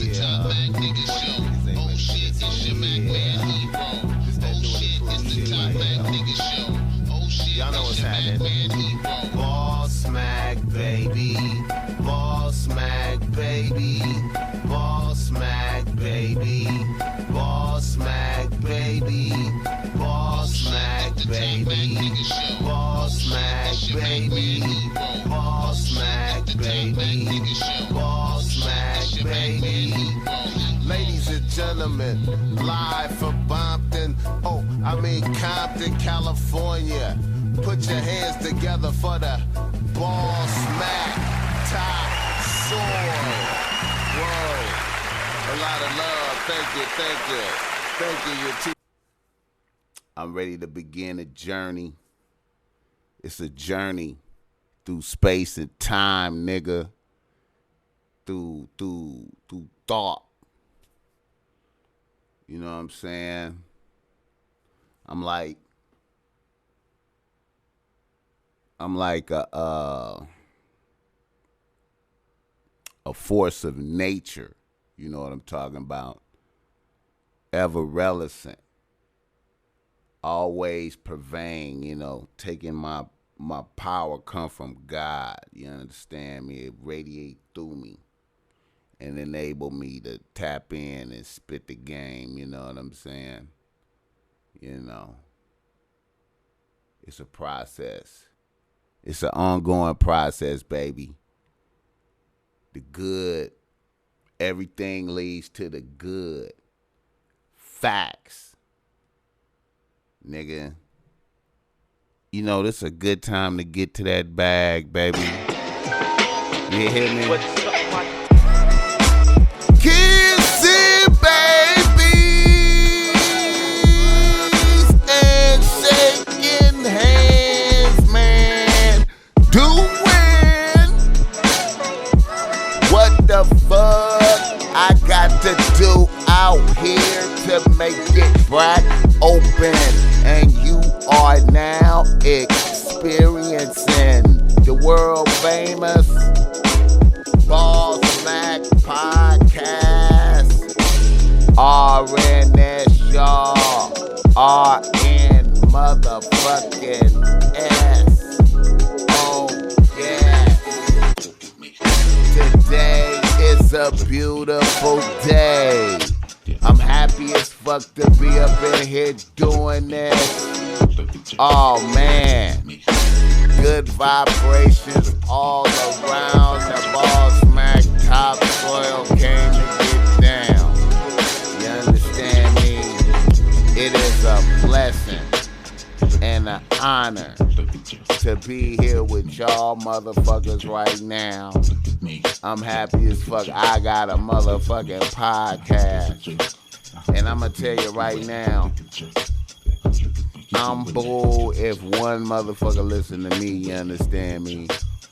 the top Mac nigga show. Oh shit, it's your Mac man hero. Oh shit, it's the top Mac nigga show. Oh shit, y'all know what's it's your Mac man hero. Boss Mac, baby. Boss Mac, baby. Boss Mac, baby. Boss Mac, baby. Boss Mac, baby. Boss Mac, baby. Boss Mac, baby. Boss Mac, baby. Ladies and gentlemen, live from Compton, California. Put your hands together for the BOSSMACK top soil. Whoa. A lot of love. Thank you. I'm ready to begin a journey. It's a journey through space and time, nigga. Through thought. You know what I'm saying? I'm like a force of nature. You know what I'm talking about? Ever relevant. Always purveying, you know, taking my power come from God. You understand me? It radiate through me and enable me to tap in and spit the game. You know what I'm saying? You know, it's a process. It's an ongoing process, baby. The good, everything leads to the good. Facts. Nigga. You know, this is a good time to get to that bag, baby. You hear me? What's up, my kissing babies and shaking hands, man. Doing what the fuck I got to do out here to make it bright open, and you are now experiencing the world famous BOSSMACK Podcast. RNS, y'all. RN motherfucking S. Oh, yeah. Today is a beautiful day. I'm happy as fuck to be up in here doing this. Oh, man. Good vibrations all around. The BOSSMACK top soil came to get down. You understand me? It is a blessing and an honor to be here with y'all motherfuckers right now. I'm happy as fuck. I got a motherfucking podcast. And I'm going to tell you right now, I'm bull if one motherfucker listen to me, you understand me?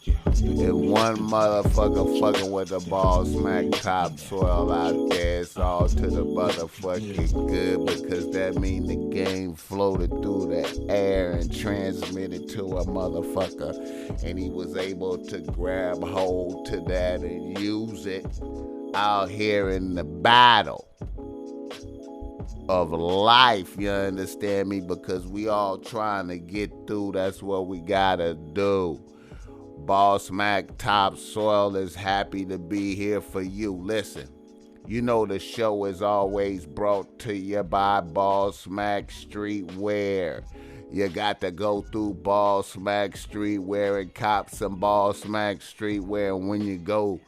If one motherfucker fucking with the BOSSMACK top soil out there, it's all to the motherfucking good, because that mean the game floated through the air and transmitted to a motherfucker, and he was able to grab hold to that and use it out here in the battle of life, you understand me? Because we all trying to get through. That's what we gotta do. BOSSMACK top soil is happy to be here for you. Listen, you know the show is always brought to you by BOSSMACK Streetwear. You got to go through BOSSMACK Streetwear and cop some BOSSMACK Streetwear. And when you go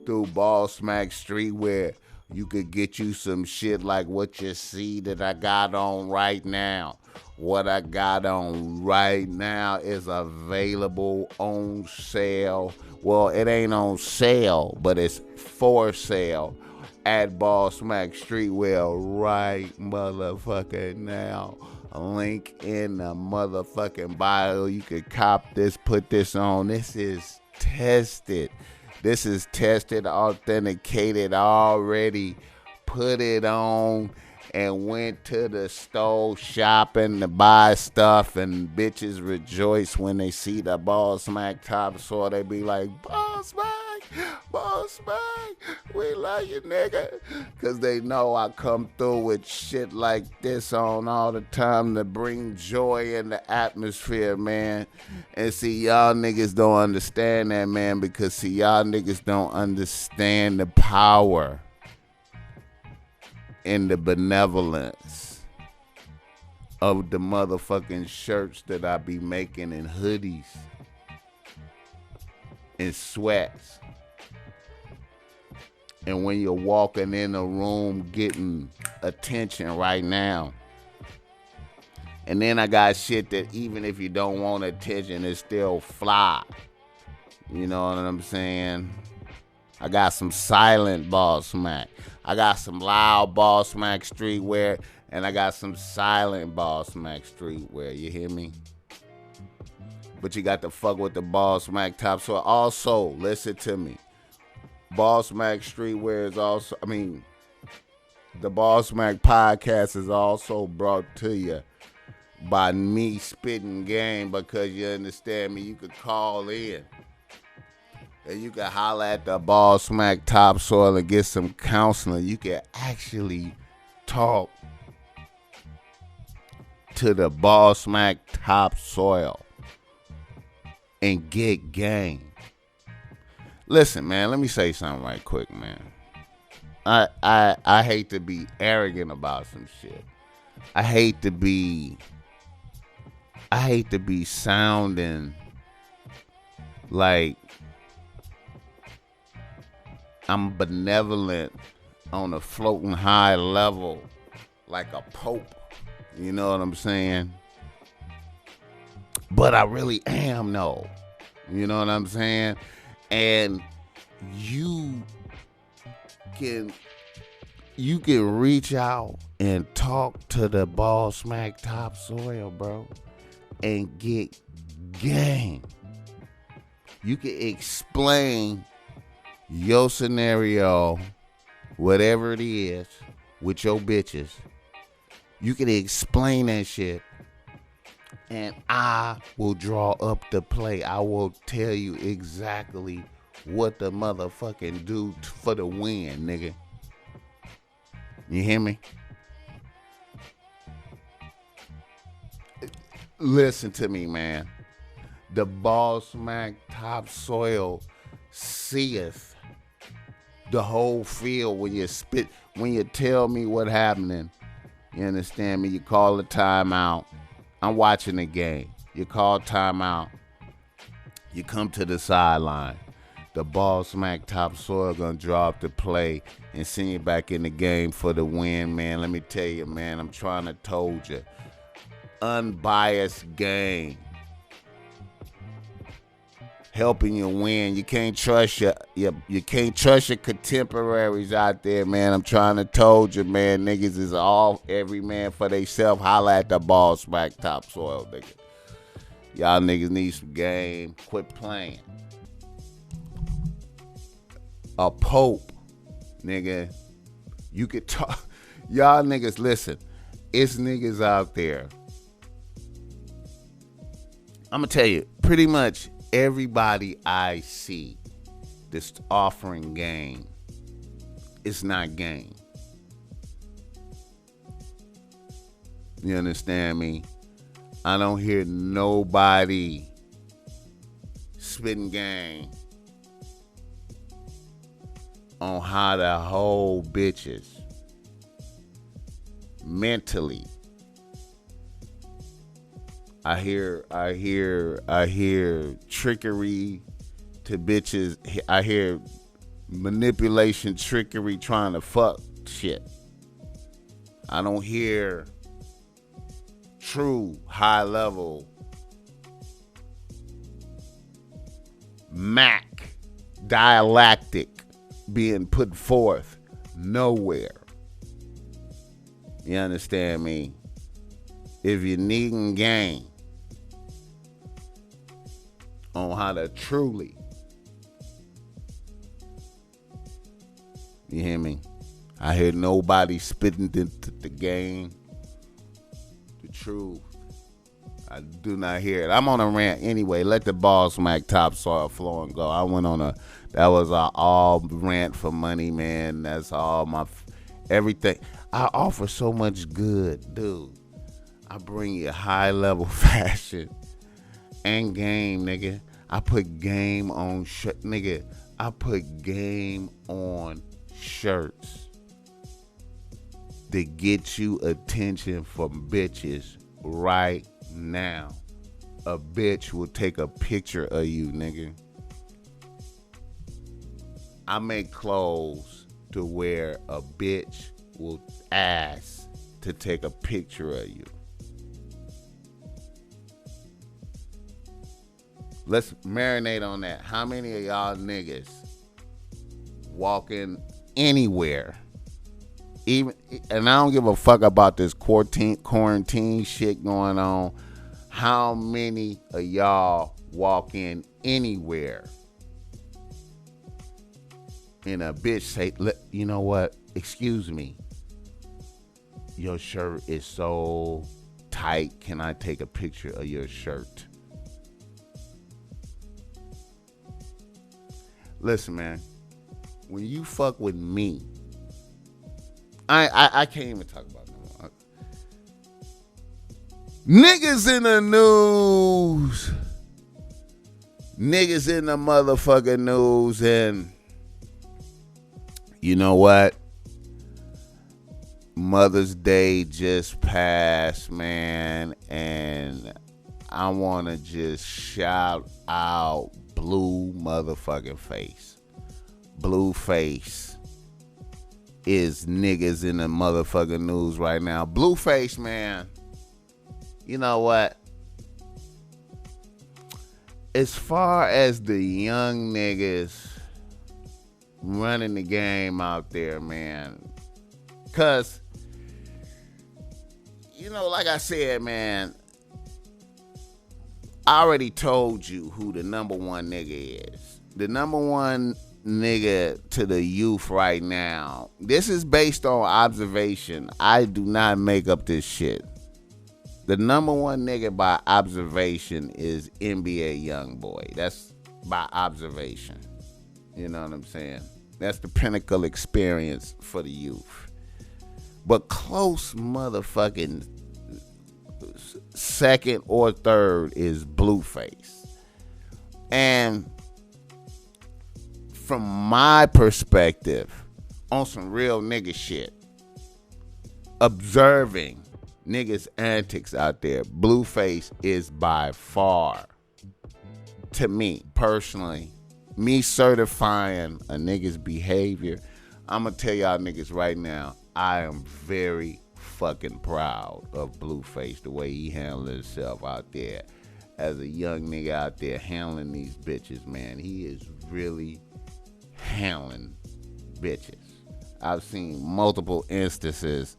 through BOSSMACK Streetwear, you could get you some shit like what you see that I got on right now. What I got on right now is available on sale. Well, it ain't on sale, but it's for sale at BOSSMACK Streetwear right motherfucking now. A link in the motherfucking bio. You could cop this, put this on. This is tested. This is tested, authenticated already. Put it on and went to the store shopping to buy stuff, and bitches rejoice when they see the BOSSMACK topsoil. They be like, BOSSMACK, we love you, nigga. Because they know I come through with shit like this on all the time to bring joy in the atmosphere, man. And see, y'all niggas don't understand that, man, because see, y'all niggas don't understand the power and the benevolence of the motherfucking shirts that I be making and hoodies and sweats. And when you're walking in a room getting attention right now. And then I got shit that even if you don't want attention, it's still fly. You know what I'm saying? I got some silent BOSSMACK. I got some loud BOSSMACK streetwear, and I got some silent BOSSMACK streetwear. You hear me? But you got to fuck with the BOSSMACK top. So also, listen to me. BOSSMACK streetwear is also, the BOSSMACK podcast is also brought to you by me spitting game, because you understand me. You could call in. And you can holler at the BOSSMACK topsoil and get some counseling. You can actually talk to the BOSSMACK topsoil and get game. Listen, man, let me say something right quick, man. I hate to be arrogant about some shit. I hate to be sounding like I'm benevolent on a floating high level like a pope. You know what I'm saying? But I really am, though. You know what I'm saying? And you can reach out and talk to the BOSSMACK topsoil, bro, and get game. You can explain your scenario, whatever it is, with your bitches. You can explain that shit, and I will draw up the play. I will tell you exactly what the motherfucking do for the win, nigga. You hear me? Listen to me, man. The BOSSMACK topsoil seeth the whole field when you spit, when you tell me what happening. You understand me? You call a timeout. I'm watching the game. You call timeout. You come to the sideline. The BOSSMACK topsoil gonna draw up the play and send you back in the game for the win, man. Let me tell you, man, I'm trying to told you. Unbiased game. Helping you win. You can't trust you can't trust your contemporaries out there, man. I'm trying to told you, man. Niggas is all every man for theyself. Holla at the BOSSMACK topsoil, nigga. Y'all niggas need some game. Quit playing. A pope, nigga. You could talk. Y'all niggas, listen. It's niggas out there. I'm gonna tell you, pretty much everybody I see that's offering game, it's not game. You understand me? I don't hear nobody spitting game on how to hold bitches mentally. I hear trickery to bitches. I hear manipulation, trickery, trying to fuck shit. I don't hear true high level Mac dialectic being put forth nowhere. You understand me? If you're needing game on how to truly, you hear me, I hear nobody spitting the game. The truth. I do not hear it. I'm on a rant anyway. Let the BOSSMACK topsoil flow and go. I went on that was a all rant for money, man. That's all my, everything. I offer so much good, dude. I bring you high level fashion and game, nigga. I put game on shirt, nigga. I put game on shirts to get you attention from bitches right now. A bitch will take a picture of you, nigga. I make clothes to where a bitch will ask to take a picture of you. Let's marinate on that. How many of y'all niggas walking anywhere, even, and I don't give a fuck about this quarantine shit going on. How many of y'all walk in anywhere and a bitch say, you know what? Excuse me. Your shirt is so tight. Can I take a picture of your shirt? Listen, man. When you fuck with me, I can't even talk about no. Niggas in the news. Niggas in the motherfucking news, and you know what? Mother's Day just passed, man, and I want to just shout out Blue motherfucking Face. Blueface is niggas in the motherfucking news right now. Blueface, man, you know what? As far as the young niggas running the game out there, man, cause, you know, like I said, man, I already told you who the number one nigga is. The number one nigga to the youth right now. This is based on observation. I do not make up this shit. The number one nigga by observation is NBA Youngboy. That's by observation. You know what I'm saying? That's the pinnacle experience for the youth. But close motherfucking second or third is Blueface. And from my perspective, on some real nigga shit, observing niggas' antics out there, Blueface is by far, to me personally, me certifying a nigga's behavior, I'm gonna tell y'all niggas right now, I am very fucking proud of Blueface, the way he handled himself out there as a young nigga out there handling these bitches, man. He is really handling bitches. I've seen multiple instances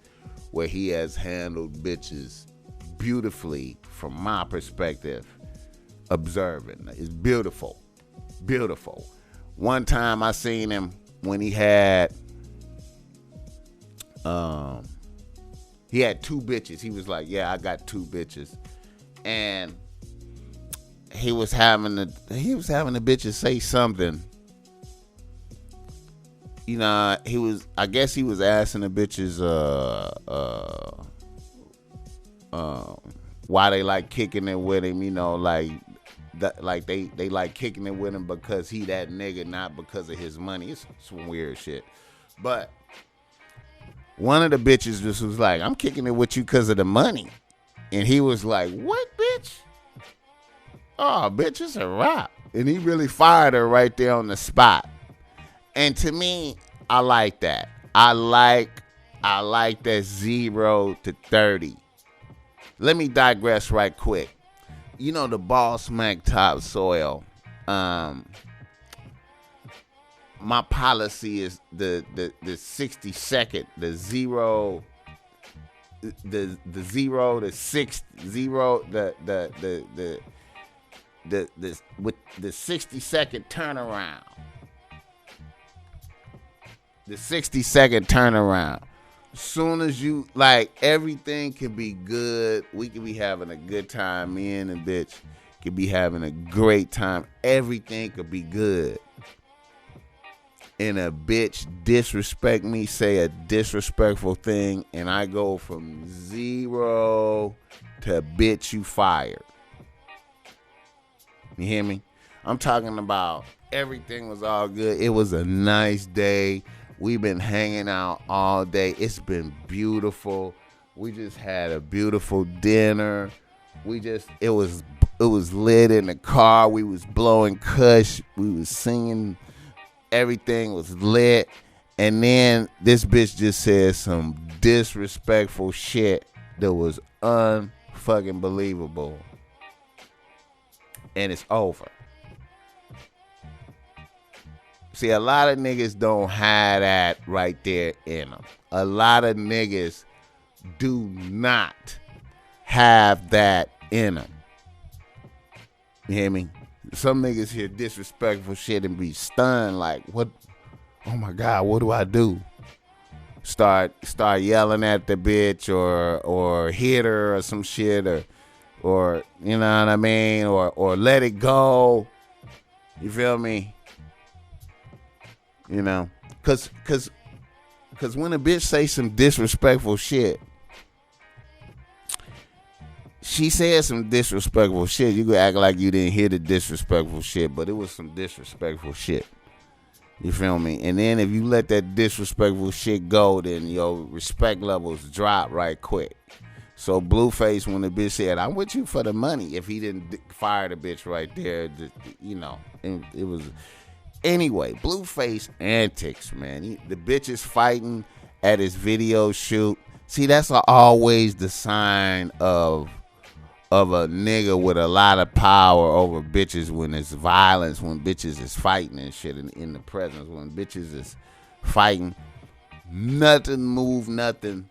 where he has handled bitches beautifully from my perspective, observing. It's beautiful. Beautiful. One time I seen him when he had two bitches. He was like, yeah, I got two bitches. And he was having the bitches say something. You know, I guess he was asking the bitches why they like kicking it with him, you know, like they like kicking it with him because he that nigga, not because of his money. It's some weird shit. But one of the bitches just was like, I'm kicking it with you because of the money. And he was like, what, bitch? Oh, bitch, it's a wrap. And he really fired her right there on the spot. And to me, I like that. I like that 0 to 30. Let me digress right quick. You know, the BOSSMACK topsoil. My policy is the 60 second, the 0 to 6 0 with the 60 second turnaround. The 60-second turnaround. Soon as you, like, everything can be good. We can be having a good time. Me and the bitch could be having a great time. Everything could be good. And a bitch disrespect me, say a disrespectful thing, and I go from 0 to bitch, you fired. You hear me? I'm talking about everything was all good. It was a nice day. We've been hanging out all day. It's been beautiful. We just had a beautiful dinner. It was lit in the car. We was blowing kush. We was singing. Everything was lit. And then this bitch just said some disrespectful shit that was unfucking believable. And it's over. See, a lot of niggas don't have that right there in them. A lot of niggas do not have that in them. You hear me? Some niggas hear disrespectful shit and be stunned like, what? Oh my God, what do I do? Start yelling at the bitch or hit her or some shit or you know what I mean? Or let it go. You feel me? You know, cause when a bitch say some disrespectful shit, she said some disrespectful shit. You could act like you didn't hear the disrespectful shit, but it was some disrespectful shit. You feel me? And then if you let that disrespectful shit go, then your respect levels drop right quick. So Blueface, when the bitch said, "I'm with you for the money," if he didn't fire the bitch right there, you know, it was. Anyway, Blueface antics, man. The bitch is fighting at his video shoot. See, that's always the sign of a nigga with a lot of power over bitches when it's violence, when bitches is fighting and shit in the presence. When bitches is fighting, nothing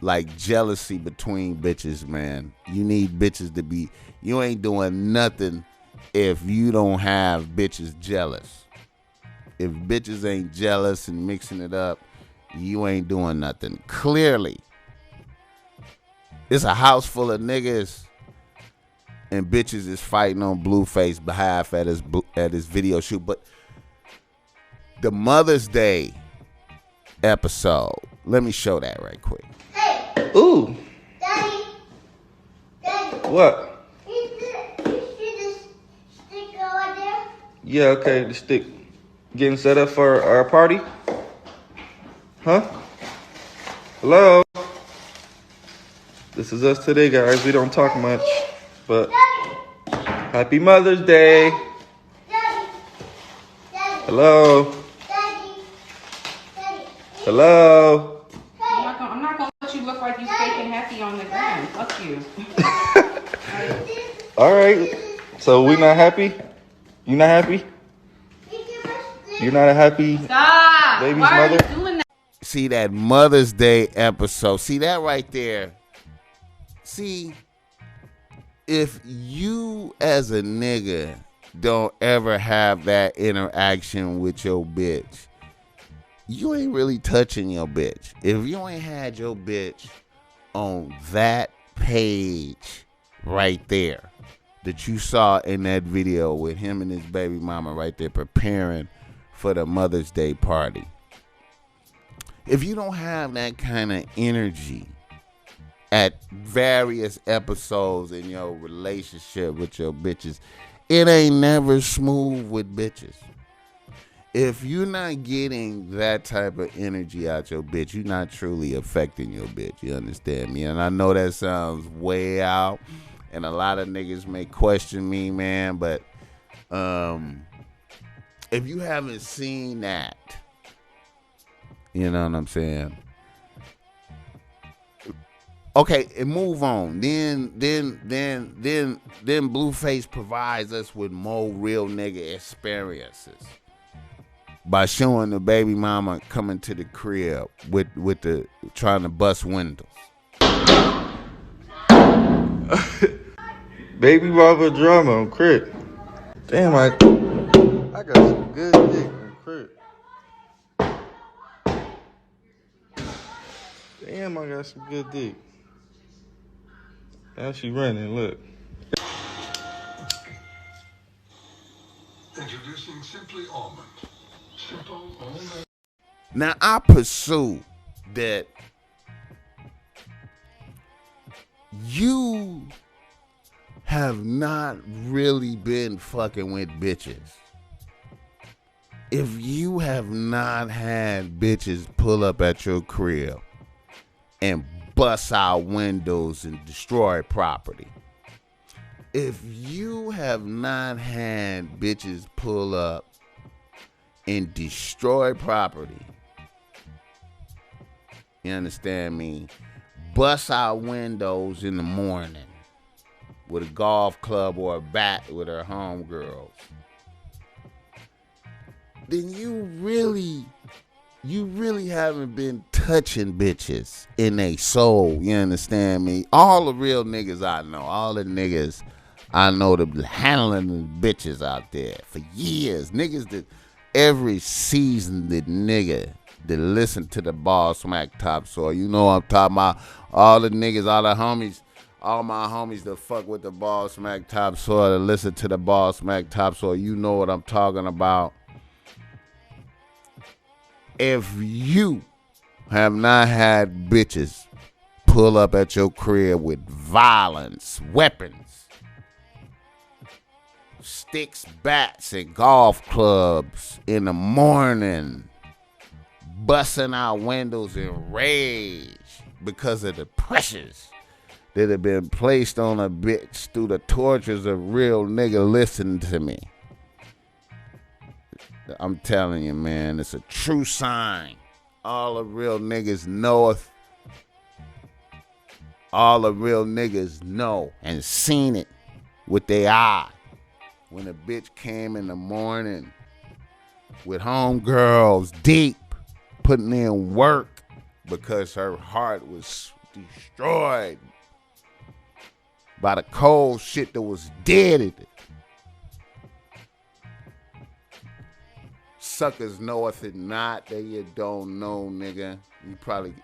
like jealousy between bitches, man. You need bitches to be, you ain't doing nothing if you don't have bitches jealous. If bitches ain't jealous and mixing it up, you ain't doing nothing. Clearly, it's a house full of niggas and bitches is fighting on Blueface behalf at his video shoot. But the Mother's Day episode, let me show that right quick. Hey. Ooh. Daddy. What? Yeah, okay, the stick getting set up for our party? Huh? Hello? This is us today, guys. We don't talk much, but happy Mother's Day. Hello? Hello? I'm not gonna let you look like you fake and happy on the ground. Fuck you. All right. So we not happy? You not happy? You're not a happy Stop. baby's Why mother? are you doing that? See that Mother's Day episode. See that right there. See, if you as a nigga don't ever have that interaction with your bitch, you ain't really touching your bitch. If you ain't had your bitch on that page right there that you saw in that video with him and his baby mama right there preparing for the Mother's Day party. If you don't have that kind of energy at various episodes in your relationship with your bitches, it ain't never smooth with bitches. If you're not getting that type of energy out your bitch, you're not truly affecting your bitch. You understand me? And I know that sounds way out, and a lot of niggas may question me, man, but if you haven't seen that, you know what I'm saying? Okay, and move on. Then Blueface provides us with more real nigga experiences by showing the baby mama coming to the crib with the trying to bust windows. Baby mama drama on crib. Damn, I got some good dick on crib. Damn, I got some good dick. Now she running, look. Introducing Simply Almond. Simple almond. Now, I pursue that you have not really been fucking with bitches. If you have not had bitches pull up at your crib and bust out windows and destroy property. If you have not had bitches pull up and destroy property, you understand me? Bust out windows in the morning with a golf club or a bat with her homegirls, then you really haven't been touching bitches in a soul. You understand me? All the real niggas I know, all the niggas I know that been handling the bitches out there for years. Niggas that every season that nigga that listen to the BossMack Topsoil. You know what I'm talking about. All the niggas, all the homies, all my homies that fuck with the BossMack Topsoil, that listen to the BossMack Topsoil. You know what I'm talking about. If you have not had bitches pull up at your crib with violence, weapons, sticks, bats, and golf clubs in the morning, busting out windows in rage because of the pressures that have been placed on a bitch through the tortures of real nigga, listen to me. I'm telling you, man, it's a true sign. All the real niggas knoweth. All the real niggas know and seen it with their eye. When a bitch came in the morning with homegirls deep, putting in work because her heart was destroyed by the cold shit that was dead in it. Suckers knoweth it not, that you don't know, nigga. You probably,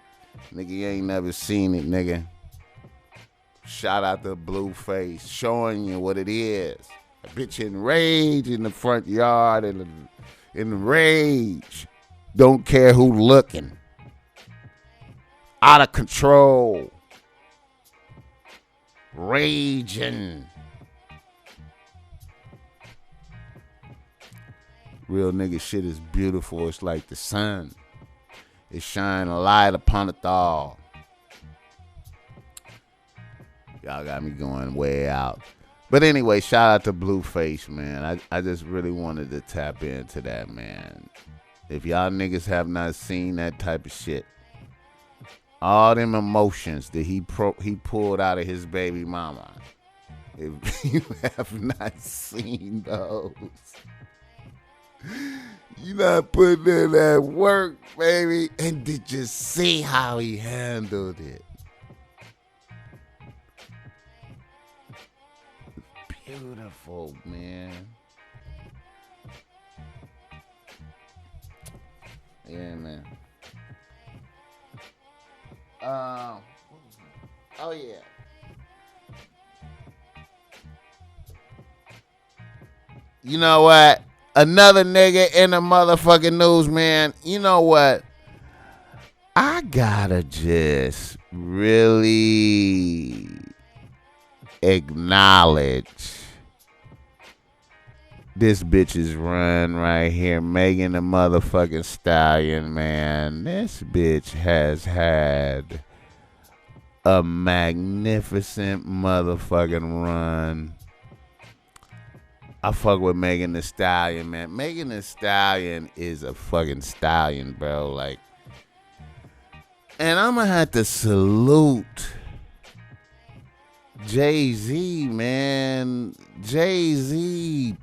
nigga, you ain't never seen it, nigga. Shout out to Blueface, showing you what it is. A bitch in rage in the front yard, in rage. Don't care who looking. Out of control. Raging. Real nigga shit is beautiful. It's like the sun. It shine a light upon it all. Y'all got me going way out. But anyway, shout out to Blueface, man. I just really wanted to tap into that, man. If y'all niggas have not seen that type of shit, all them emotions that he pulled out of his baby mama, if you have not seen those, you not putting in that work, baby. And did you see how he handled it? Beautiful, man. Yeah, man. Oh yeah. You know what? Another nigga in the motherfucking news, man. You know what? I gotta just really acknowledge this bitch's run right here, Megan the motherfucking Stallion, man. This bitch has had a magnificent motherfucking run. I fuck with Megan the Stallion, man. Megan the Stallion is a fucking stallion, bro. Like, and I'm gonna have to salute Jay-Z, man. Jay-Z.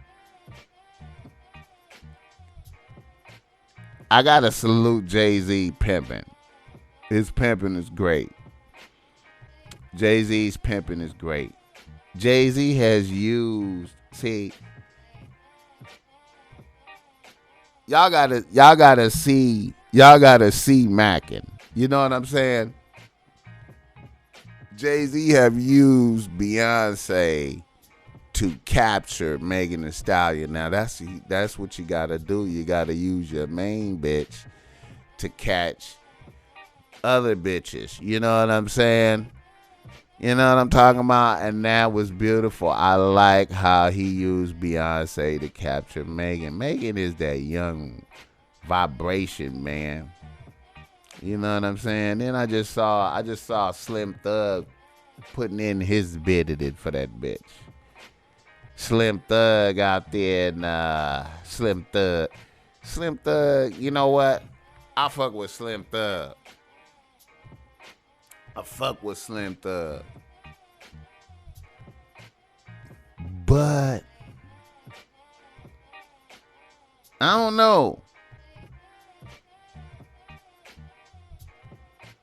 I gotta salute Jay-Z pimping. His pimping is great. Jay-Z's pimping is great. Jay-Z has used, see, y'all gotta see Mackin. You know what I'm saying? Jay-Z have used Beyonce to capture Megan Thee Stallion. Now that's what you gotta do. You gotta use your main bitch to catch other bitches. You know what I'm saying? You know what I'm talking about? And that was beautiful. I like how he used Beyonce to capture Megan. Megan is that young vibration, man. You know what I'm saying? Then I just saw Slim Thug putting in his bid at it for that bitch. Slim Thug out there and Slim Thug, you know what? I fuck with Slim Thug. But I don't know.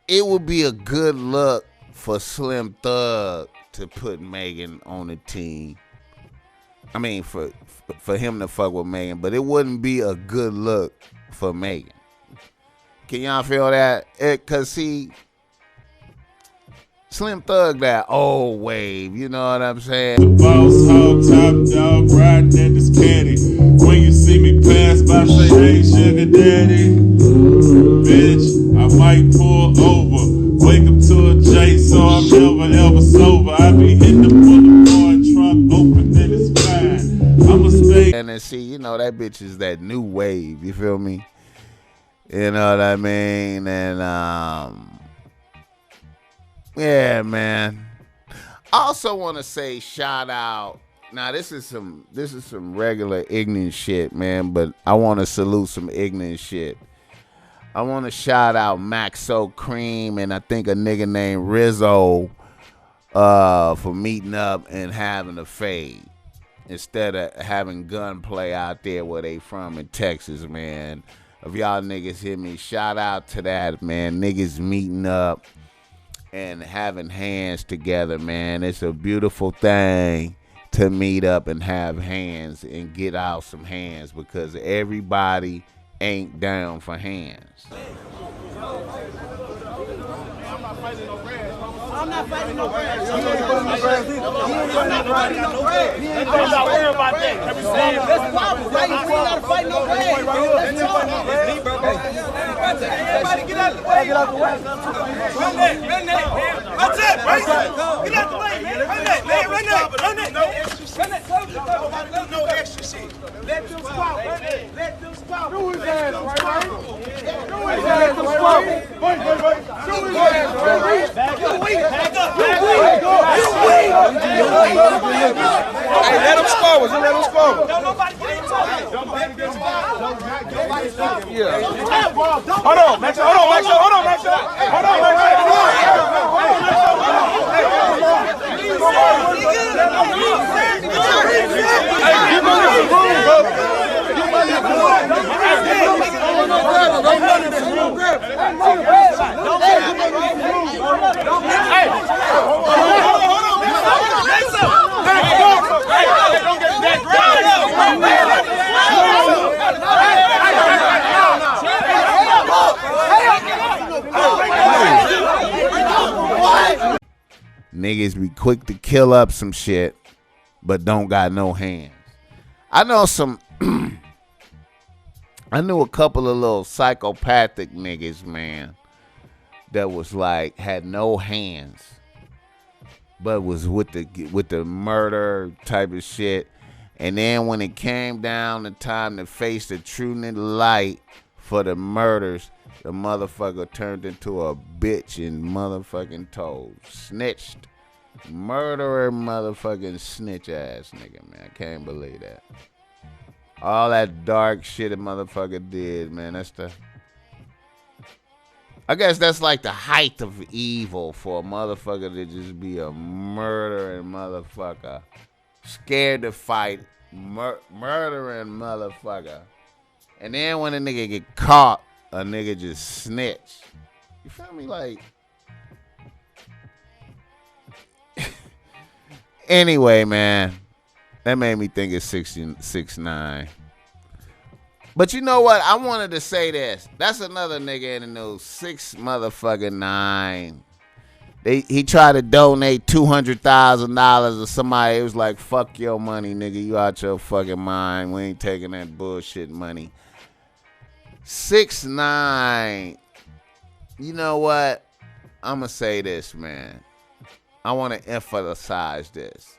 It would be a good look for Slim Thug to put Megan on the team. I mean, for him to fuck with Megan, but it wouldn't be a good look for Megan. Can y'all feel that? Cause see, Slim Thug that old wave, you know what I'm saying? The boss hog top dog riding at this caddy. When you see me pass by, say, hey, sugar daddy. Bitch, I might pull over. Wake up to a J, so I'm never ever sober. I be hitting the boulevard, trunk open, then it's fine. I'ma stay. And then see, you know, that bitch is that new wave, you feel me? You know what I mean? And yeah, man. I also want to say shout out. Now this is some regular ignorant shit, man, but I want to salute some ignorant shit. I want to shout out Maxo Cream and I think a nigga named Rizzo for meeting up and having a fade instead of having gunplay out there where they from in Texas, man. If y'all niggas hear me, shout out to that, man. Niggas meeting up and having hands together, man. It's a beautiful thing to meet up and have hands and get out some hands because everybody ain't down for hands. I'm not fighting no grass. I'm not fighting no grass. He ain't gonna worry about that. That's problem. Why you not fighting no grass? That's all. Everybody get out the way. Get out the way. Run that. That's it. Right there. Get out the way, man. Run that, man. Run that. Run that. No extra shit. Let them squat. Let them squat. Do his ass, right? Do his ass, right? Do his ass, right? Back up. Back up. Hey, let him score. Just let him score. Don't nobody get involved. Nobody get involved. Yeah. Hold on, Max. Hold on, Max. Hold on, Max. Hold on, Niggas be quick to kill up some shit, but don't got no hands. I know some. I knew a couple of little psychopathic niggas, man, that was like had no hands, but was with the murder type of shit. And then when it came down the time to face the true light for the murders, the motherfucker turned into a bitch and motherfucking told. Snitched. Murderer motherfucking snitch ass nigga, man. I can't believe that. All that dark shit a motherfucker did, man. I guess that's like the height of evil for a motherfucker to just be a murdering motherfucker. Scared to fight, murdering motherfucker. And then when a nigga get caught, a nigga just snitch. You feel me? Like, anyway, man, that made me think it's 6'9". But you know what? I wanted to say this. That's another nigga in the news, 6'9". He tried to donate $200,000 to somebody. It was like, fuck your money, nigga. You out your fucking mind. We ain't taking that bullshit money. 6ix9ine. You know what? I'm going to say this, man. I want to emphasize this.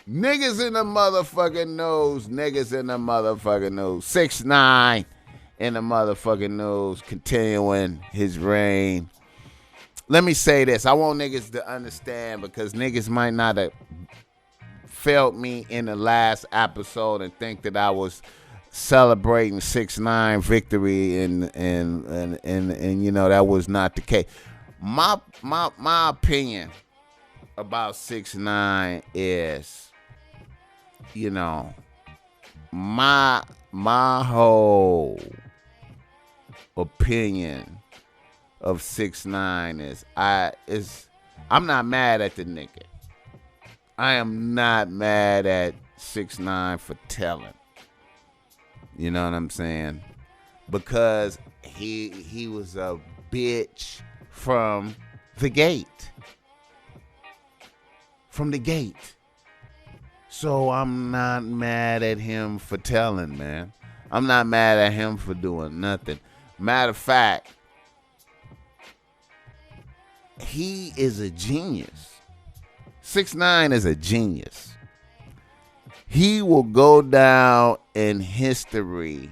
Niggas in the motherfucking news. Niggas in the motherfucking news. 6ix9ine in the motherfucking news. Continuing his reign. Let me say this. I want niggas to understand because niggas might not have felt me in the last episode and think that I was celebrating 6ix9ine victory and you know that was not the case. My opinion about 6ix9ine is, you know, my whole opinion of 6ix9ine is I'm not mad at the nigga. I am not mad at 6ix9ine for telling. You know what I'm saying? Because he was a bitch from the gate. From the gate. So I'm not mad at him for telling, man. I'm not mad at him for doing nothing. Matter of fact, he is a genius. 6ix9ine is a genius. He will go down in history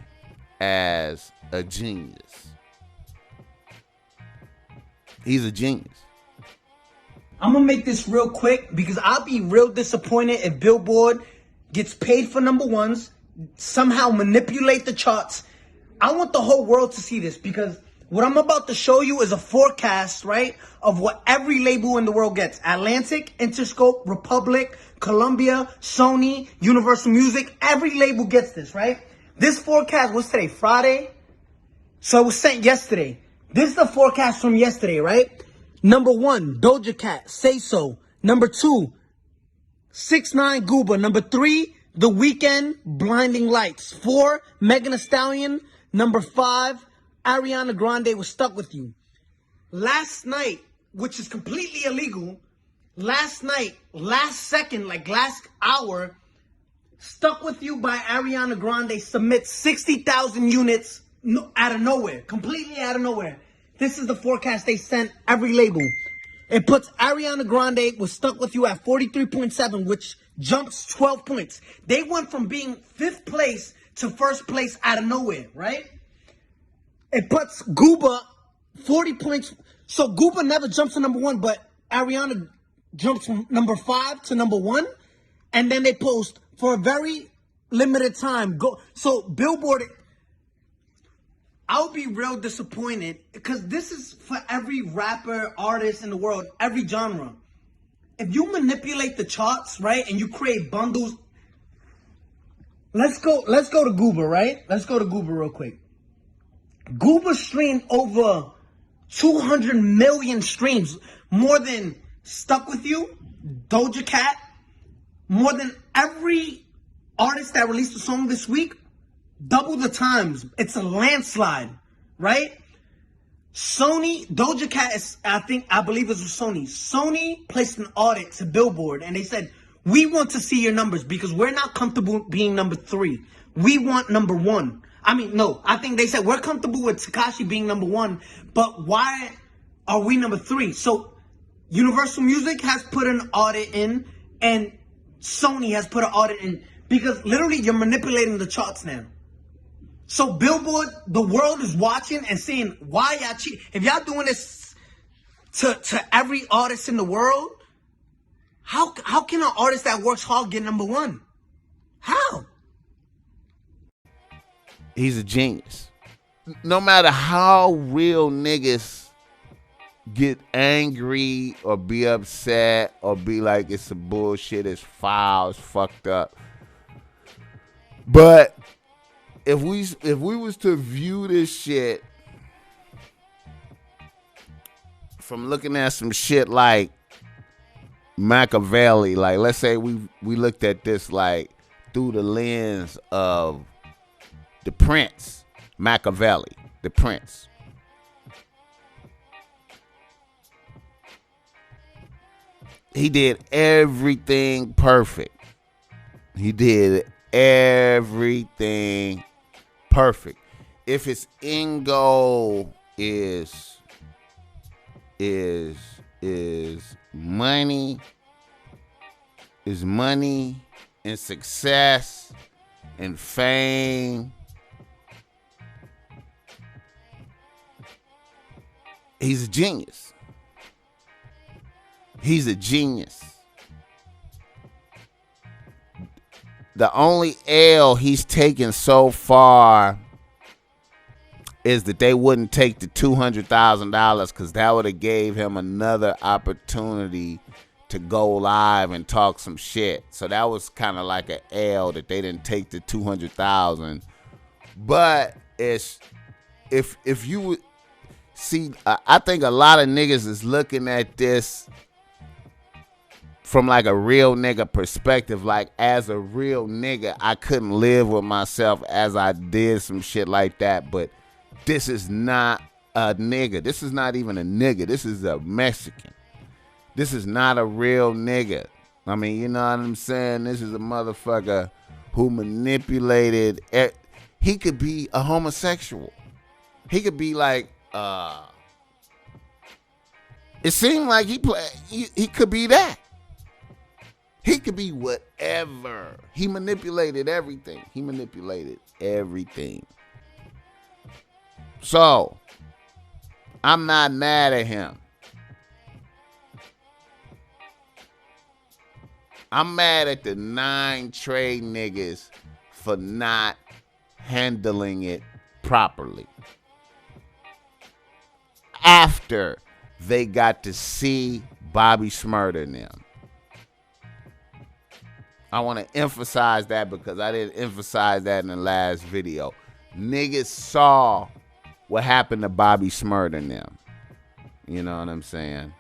as a genius. He's a genius. I'm gonna make this real quick because I'll be real disappointed if Billboard gets paid for number ones, somehow manipulate the charts. I want the whole world to see this because what I'm about to show you is a forecast, right, of what every label in the world gets. Atlantic, Interscope, Republic, Columbia, Sony, Universal Music. Every label gets this, right? This forecast was today, Friday. So it was sent yesterday. This is the forecast from yesterday, right? Number 1, Doja Cat, Say So. Number 2, 6ix9ine, Gooba. Number 3, The Weeknd, Blinding Lights. 4, Megan Thee Stallion. Number 5, Ariana Grande was Stuck With You. Last night, which is completely illegal, last night, last second, like last hour, Stuck With You by Ariana Grande submits 60,000 units out of nowhere, completely out of nowhere. This is the forecast they sent every label. It puts Ariana Grande was Stuck With You at 43.7, which jumps 12 points. They went from being 5th place to 1st place out of nowhere, right? It puts Gooba 40 points. So Gooba never jumps to number 1, but Ariana jumps from number 5 to number 1. And then they post for a very limited time. So Billboard, I'll be real disappointed because this is for every rapper, artist in the world, every genre. If you manipulate the charts, right, and you create bundles, let's go to Gooba, right? Let's go to Gooba real quick. Gooba streamed over 200 million streams, more than Stuck With You, Doja Cat, more than every artist that released a song this week, double the times. It's a landslide, right? Sony, Doja Cat is, I believe it was Sony. Sony placed an audit to Billboard and they said, we want to see your numbers because we're not comfortable being number 3. We want number 1. I mean, no, I think they said we're comfortable with Tekashi being number 1, but why are we number 3? So Universal Music has put an audit in and Sony has put an audit in because literally you're manipulating the charts now. So Billboard, the world is watching and saying, why y'all cheat? If y'all doing this to every artist in the world, how can an artist that works hard get number 1? How? He's a genius. No matter how real niggas get angry or be upset or be like it's some bullshit, it's foul, it's fucked up. But if we was to view this shit from looking at some shit like Machiavelli, like let's say we looked at this like through the lens of the Prince, Machiavelli, the Prince. He did everything perfect. He did everything perfect. If his end goal is money, and success and fame, he's a genius. He's a genius. The only L he's taken so far is that they wouldn't take the $200,000 because that would have gave him another opportunity to go live and talk some shit. So that was kind of like an L that they didn't take the $200,000. But it's if you would see, I think a lot of niggas is looking at this from like a real nigga perspective. Like, as a real nigga, I couldn't live with myself as I did some shit like that. But this is not a nigga. This is not even a nigga. This is a Mexican. This is not a real nigga. I mean, you know what I'm saying? This is a motherfucker who manipulated. He could be a homosexual. He could be like, it seemed like he could be that. He could be whatever. He manipulated everything. So, I'm not mad at him. I'm mad at the 9 trade niggas for not handling it properly. After they got to see Bobby Shmurda and them. I want to emphasize that because I didn't emphasize that in the last video. Niggas saw what happened to Bobby Shmurda and them. You know what I'm saying?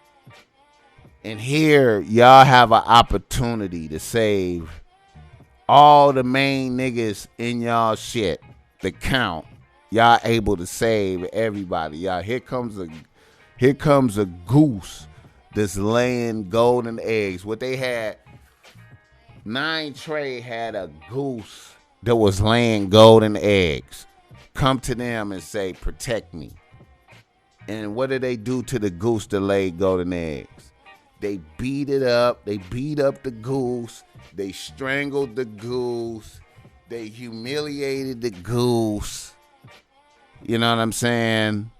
And here, y'all have an opportunity to save all the main niggas in y'all shit that count. Y'all able to save everybody. Y'all, here comes a goose that's laying golden eggs. What they had, 9 Trey had a goose that was laying golden eggs. Come to them and say, protect me. And what did they do to the goose that laid golden eggs? They beat it up. They beat up the goose. They strangled the goose. They humiliated the goose. You know what I'm saying?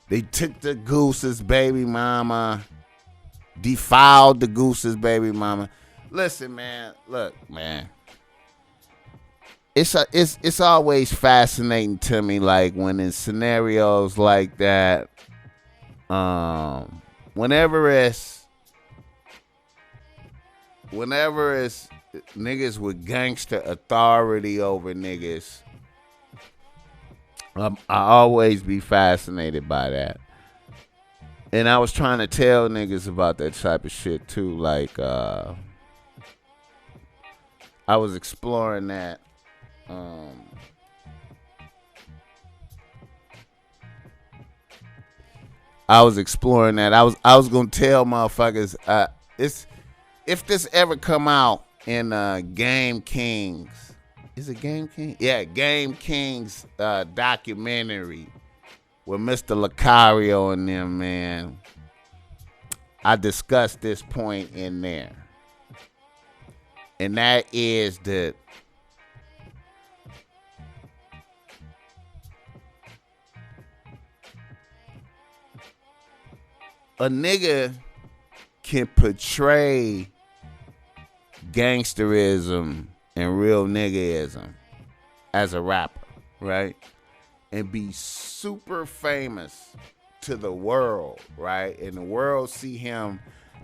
They took the goose's baby mama, defiled the goose's baby mama. Listen, man. Look, man. It's always fascinating to me, like when in scenarios like that, whenever it's niggas with gangster authority over niggas, I always be fascinated by that. And I was trying to tell niggas about that type of shit too. Like, I was exploring that. I was gonna tell motherfuckers, if this ever come out in Game Kings. Is it Game King? Yeah, Game Kings documentary with Mr. Lucario and them, man. I discussed this point in there. And that is that a nigga can portray gangsterism and real niggaism as a rapper, right? And be super famous to the world, right? And the world see him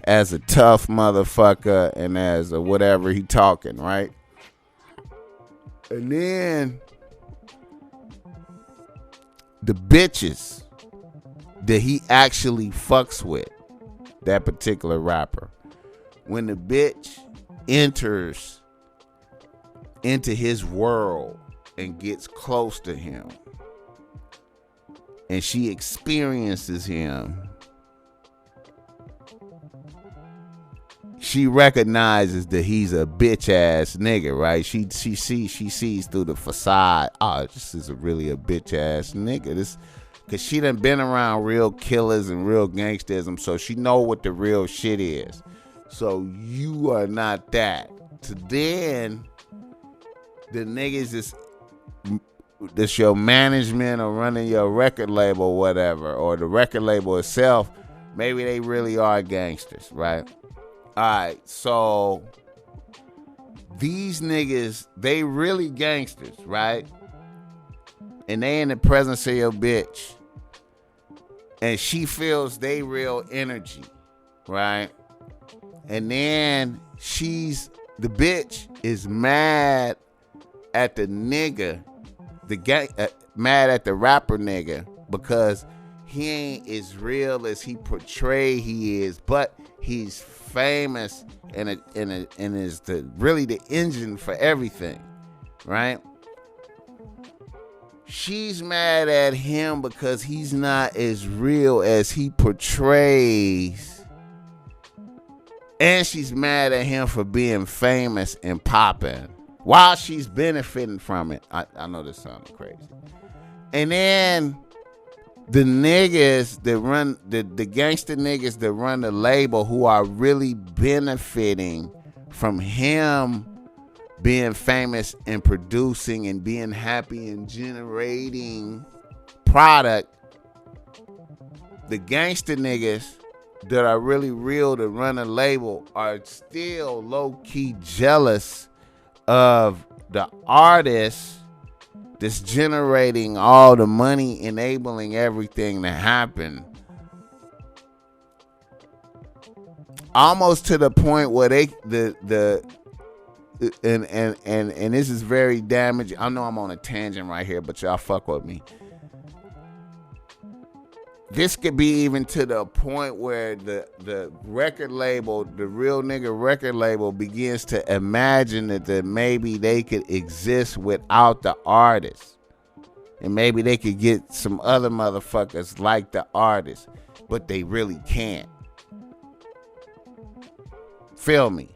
as a tough motherfucker and as a whatever he talking, right? And then the bitches that he actually fucks with, that particular rapper, when the bitch enters into his world and gets close to him and she experiences him, she recognizes that he's a bitch ass nigga, right? She sees through the facade. Oh, this is really a bitch ass nigga. This, cause she done been around real killers and real gangsterism, so she know what the real shit is. So you are not that. So then the niggas is this your management or running your record label or whatever, or the record label itself, maybe they really are gangsters, right? Alright, so these niggas, they really gangsters, right? And they in the presence of your bitch. And she feels they real energy, right? And then the bitch is mad at the nigga, mad at the rapper nigga, because he ain't as real as he portray he is, but he's famous and is really the engine for everything, right? She's mad at him because he's not as real as he portrays. And she's mad at him for being famous and popping while she's benefiting from it. I know this sounds crazy. And then the niggas that run, the gangster niggas that run the label, who are really benefiting from him being famous and producing and being happy and generating product, the gangster niggas that are really real to run a label are still low-key jealous of the artist that's generating all the money, enabling everything to happen. Almost to the point where they and this is very damaging. I know I'm on a tangent right here, but y'all fuck with me. This could be even to the point where the record label, the real nigga record label, begins to imagine that maybe they could exist without the artist. And maybe they could get some other motherfuckers like the artist, but they really can't. Feel me?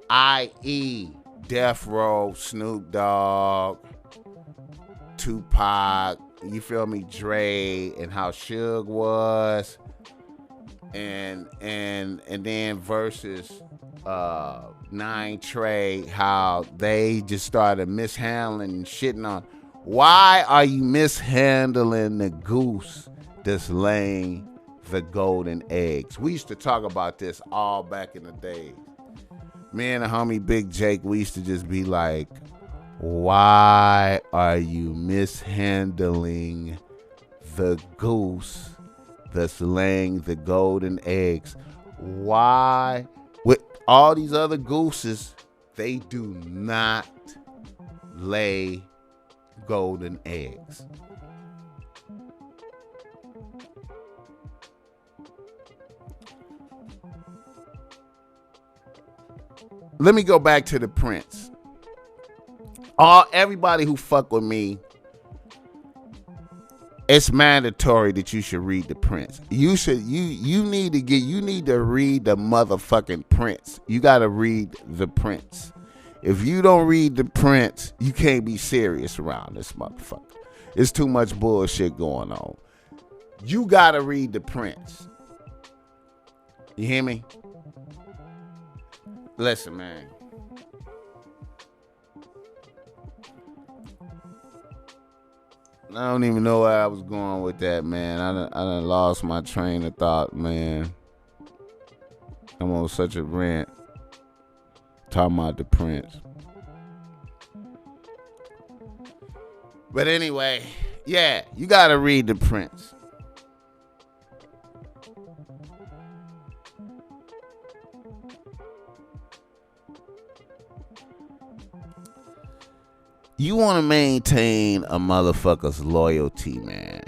I.e. Death Row, Snoop Dogg, Tupac, you feel me, Dre, and how Suge was, and then versus 9 Trey, how they just started mishandling and shitting on. Why are you mishandling the goose that's laying the golden eggs? We used to talk about this all back in the days. Me and the homie Big Jake, we used to just be like, why are you mishandling the goose that's laying the golden eggs? Why? With all these other gooses, they do not lay golden eggs. Let me go back to the Prince. Everybody who fuck with me, it's mandatory that you should read the Prince. You need to read the motherfucking Prince. You gotta read the Prince. If you don't read the Prince, you can't be serious around this motherfucker. It's too much bullshit going on. You gotta read the Prince. You hear me? Listen, man. I don't even know where I was going with that, man. I done lost my train of thought, man. I'm on such a rant talking about the Prince. But anyway, yeah, you gotta read the Prince. You want to maintain a motherfucker's loyalty, man.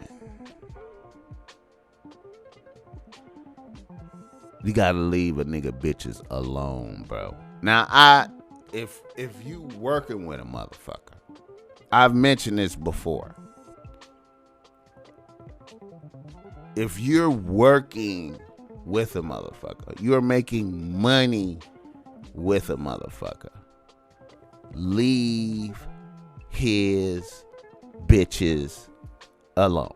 You gotta leave a nigga bitches alone, bro. Now, if you working with a motherfucker, I've mentioned this before. If you're working with a motherfucker, you're making money with a motherfucker, leave his bitches alone.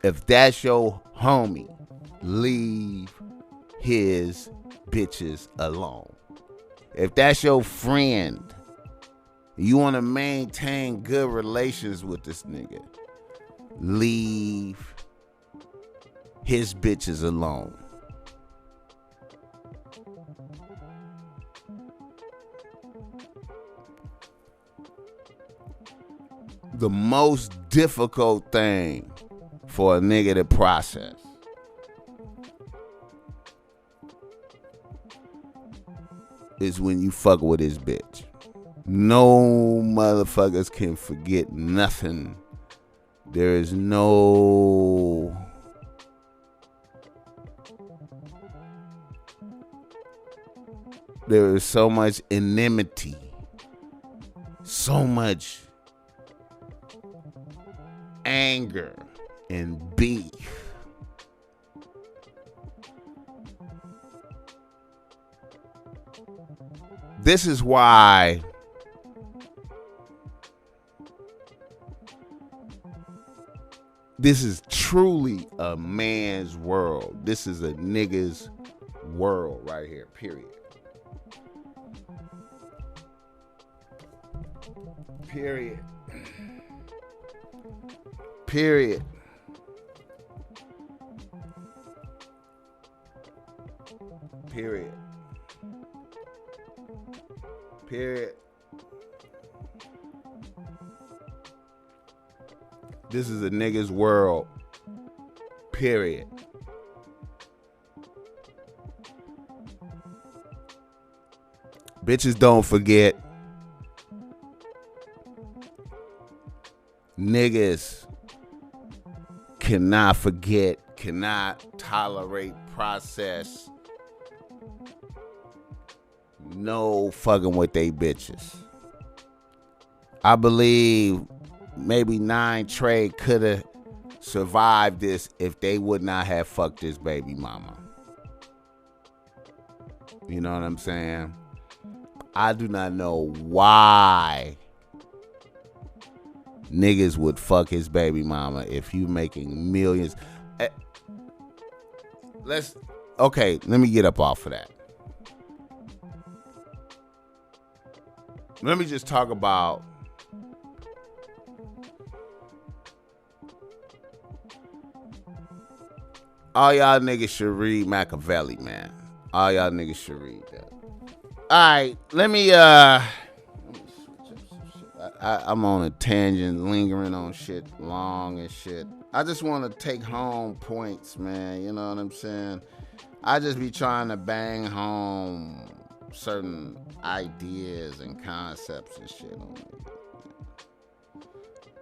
If that's your homie, leave his bitches alone. If that's your friend, you want to maintain good relations with this nigga, leave his bitches alone. The most difficult thing for a nigga to process is when you fuck with his bitch. No motherfuckers can forget nothing. There is so much enmity, so much anger and beef. This is why this is truly a man's world. This is a nigga's world right here, period. Period. Period. Period. Period. This is a nigga's world. Period. Bitches don't forget. Niggas cannot forget, cannot tolerate, process no fucking with they bitches. I believe maybe 9 Trey could have survived this if they would not have fucked his baby mama. You know what I'm saying? I do not know why niggas would fuck his baby mama if you making millions. Let me get up off of that. Let me just talk about all y'all niggas should read Machiavelli, man. All y'all niggas should read that. Alright, let me switch up some shit. I'm on a tangent, lingering on shit long and shit. I just want to take home points, man. You know what I'm saying? I just be trying to bang home certain ideas and concepts and shit on it.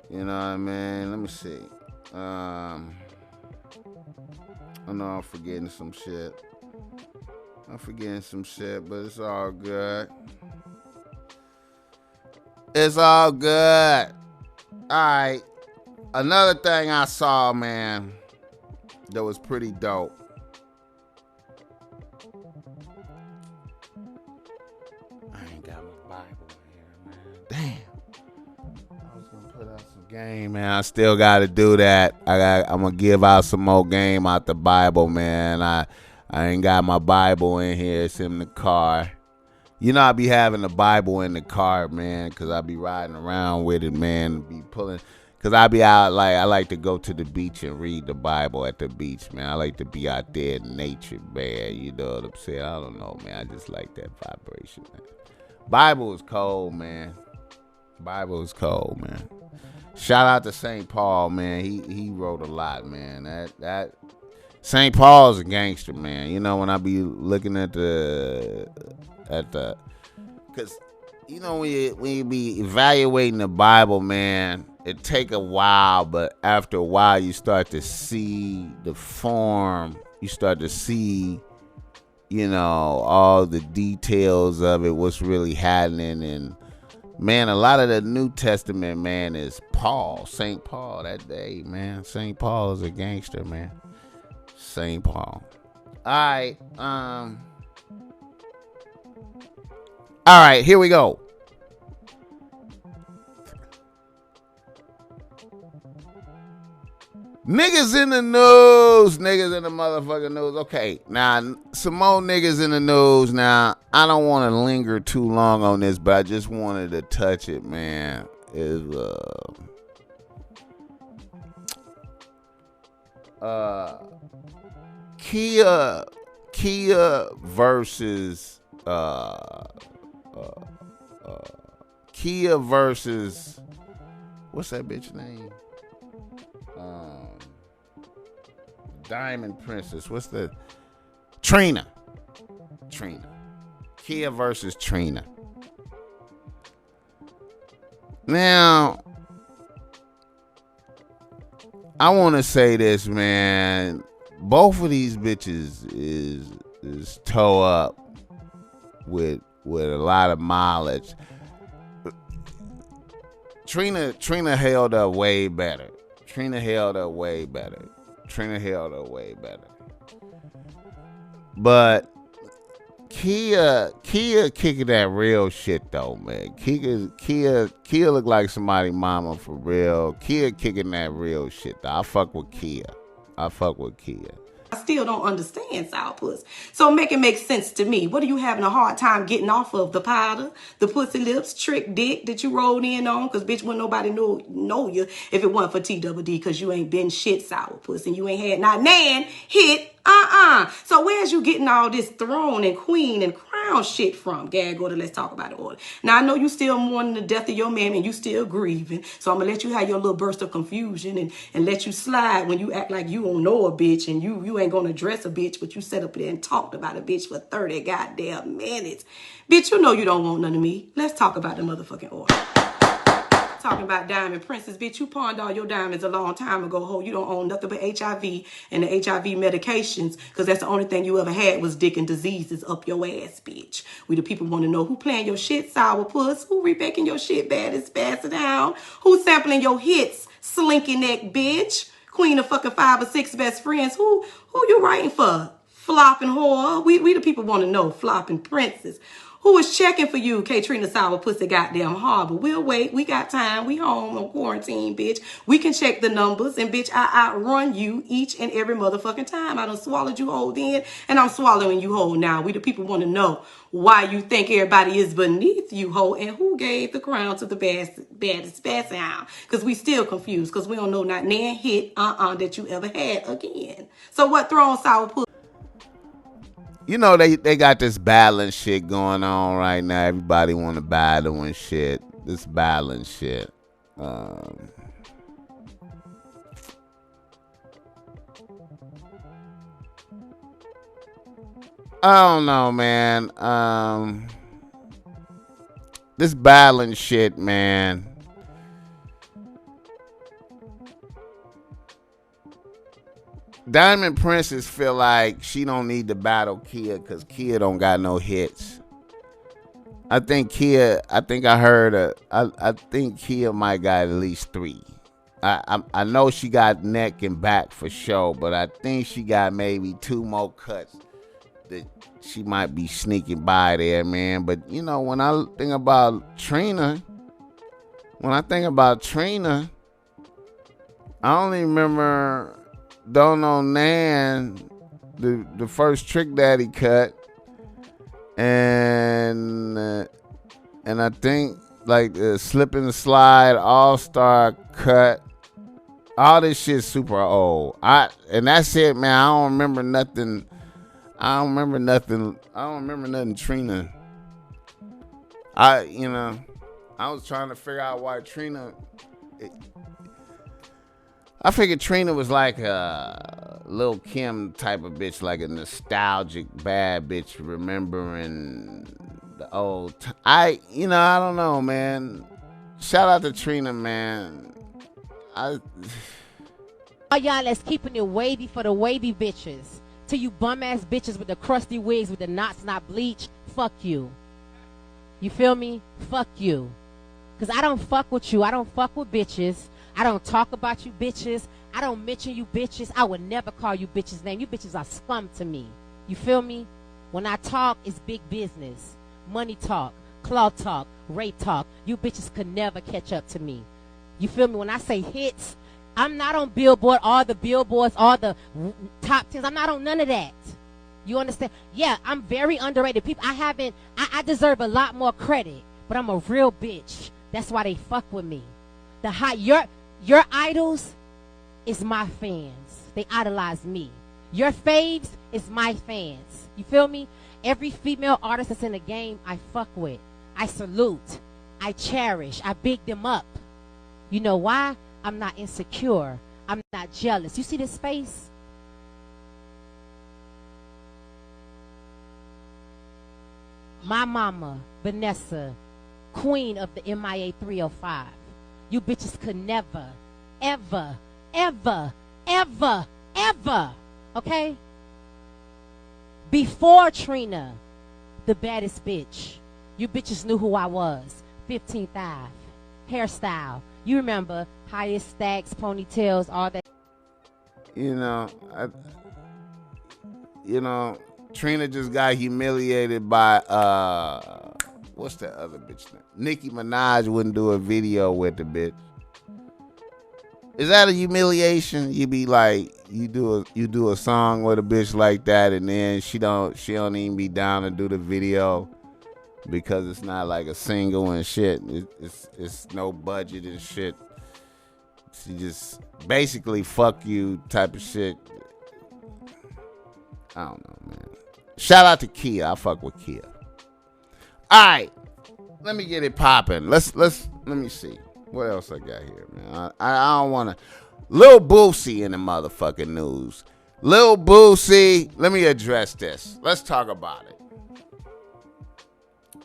You know what I mean? Let me see. I know I'm forgetting some shit. But it's all good. It's all good. Alright. Another thing I saw, man, that was pretty dope. I ain't got my Bible in here, man. Damn. I was gonna put out some game, man. I still gotta do that. I'm gonna give out some more game out the Bible, man. I ain't got my Bible in here. It's in the car. You know, I be having the Bible in the car, man, because I be riding around with it, man. Be pulling, because I be out, I like to go to the beach and read the Bible at the beach, man. I like to be out there in nature, man. You know what I'm saying? I don't know, man. I just like that vibration, man. Bible is cold, man. Bible is cold, man. Shout out to St. Paul, man. He wrote a lot, man. That St. Paul's a gangster, man. You know, when I be looking at the, because, you know, when you be evaluating the Bible, man, it take a while, but after a while, you start to see the form. You start to see, you know, all the details of it, what's really happening. And, man, a lot of the New Testament, man, is Paul, St. Paul that day, man. St. Paul is a gangster, man. St. Paul. All right. All right, here we go. Niggas in the news. Niggas in the motherfucking news. Okay, now, some more niggas in the news. Now, I don't want to linger too long on this, but I just wanted to touch it, man. Is Kia versus Kia versus what's that bitch name? Diamond Princess. What's the Trina? Kia versus Trina. Now, I want to say this, man. Both of these bitches is toe up with a lot of mileage. Trina held up way better. But Kia kicking that real shit though, man. Kia look like somebody mama for real. Kia kicking that real shit though. I fuck with Kia. I still don't understand sourpuss. So make it make sense to me. What are you having a hard time getting off of? The powder, the pussy lips, trick dick that you rolled in on? Because bitch, wouldn't nobody know you if it wasn't for TWD, because you ain't been shit sourpuss and you ain't had not nan hit. So where's you getting all this throne and queen and crown shit from? Gag order, let's talk about the order. Now I know you still mourning the death of your man and you still grieving. So I'm gonna let you have your little burst of confusion and let you slide when you act like you don't know a bitch and you ain't gonna address a bitch, but you sat up there and talked about a bitch for 30 goddamn minutes. Bitch, you know you don't want none of me. Let's talk about the motherfucking order. Talking about Diamond Princess, bitch, you pawned all your diamonds a long time ago, ho. You don't own nothing but HIV and the HIV medications, because that's the only thing you ever had was dick and diseases up your ass, bitch. We the people want to know who playing your shit, sourpuss, who rebaking your shit, bad and passing down, who sampling your hits, slinky neck, bitch, queen of fucking 5 or 6 best friends, who you writing for? Flopping whore. We the people want to know, flopping princess. Who is checking for you, Katrina Sourpussy goddamn hard? But we'll wait. We got time. We home on quarantine, bitch. We can check the numbers. And, bitch, I outrun you each and every motherfucking time. I done swallowed you whole then, and I'm swallowing you whole now. We the people want to know why you think everybody is beneath you, ho, and who gave the crown to the baddest hound. Because we still confused, because we don't know not nan hit that you ever had again. So what throne Sourpussy? You know, they got this balance shit going on right now. Everybody want to battle and shit. This balance shit. I don't know, man. This balance shit, man. Diamond Princess feel like she don't need to battle Kia because Kia don't got no hits. I think Kia might got at least 3. I know she got neck and back for sure, but I think she got maybe 2 more cuts that she might be sneaking by there, man. But you know, when I think about Trina, I only remember Don't Know Nan, the first Trick Daddy cut, and I think like the Slip and Slide All-Star cut. All this shit super old. And that's it, man. I don't remember nothing Trina. I was trying to figure out why Trina. I figured Trina was like a Lil' Kim type of bitch, like a nostalgic bad bitch, remembering the old. I don't know, man. Shout out to Trina, man. All y'all that's keeping it wavy for the wavy bitches. To you bum ass bitches with the crusty wigs with the knots not bleached, fuck you. You feel me? Fuck you. Cause I don't fuck with you. I don't fuck with bitches. I don't talk about you bitches. I don't mention you bitches. I would never call you bitches' name. You bitches are scum to me. You feel me? When I talk, it's big business. Money talk. Claw talk, rape talk. You bitches could never catch up to me. You feel me? When I say hits, I'm not on Billboard, all the billboards, all the top 10s. I'm not on none of that. You understand? Yeah, I'm very underrated. People, I deserve a lot more credit, but I'm a real bitch. That's why they fuck with me. Your idols is my fans. They idolize me. Your faves is my fans. You feel me? Every female artist that's in the game, I fuck with. I salute. I cherish. I big them up. You know why? I'm not insecure. I'm not jealous. You see this face? My mama, Vanessa, queen of the MIA 305. You bitches could never, ever, ever, ever, ever, okay? Before Trina, the baddest bitch, you bitches knew who I was. 15th Ave, hairstyle. You remember, highest stacks, ponytails, all that. Trina just got humiliated by what's that other bitch name? Nicki Minaj wouldn't do a video with the bitch. Is that a humiliation? You be like, you do a song with a bitch like that, and then she don't even be down to do the video because it's not like a single and shit. It's no budget and shit. She just basically fuck you type of shit. I don't know, man. Shout out to Kia. I fuck with Kia. All right, let me get it popping. Let me see what else I got here, man. I don't want to. Lil Boosie in the motherfucking news. Lil Boosie. Let me address this. Let's talk about it.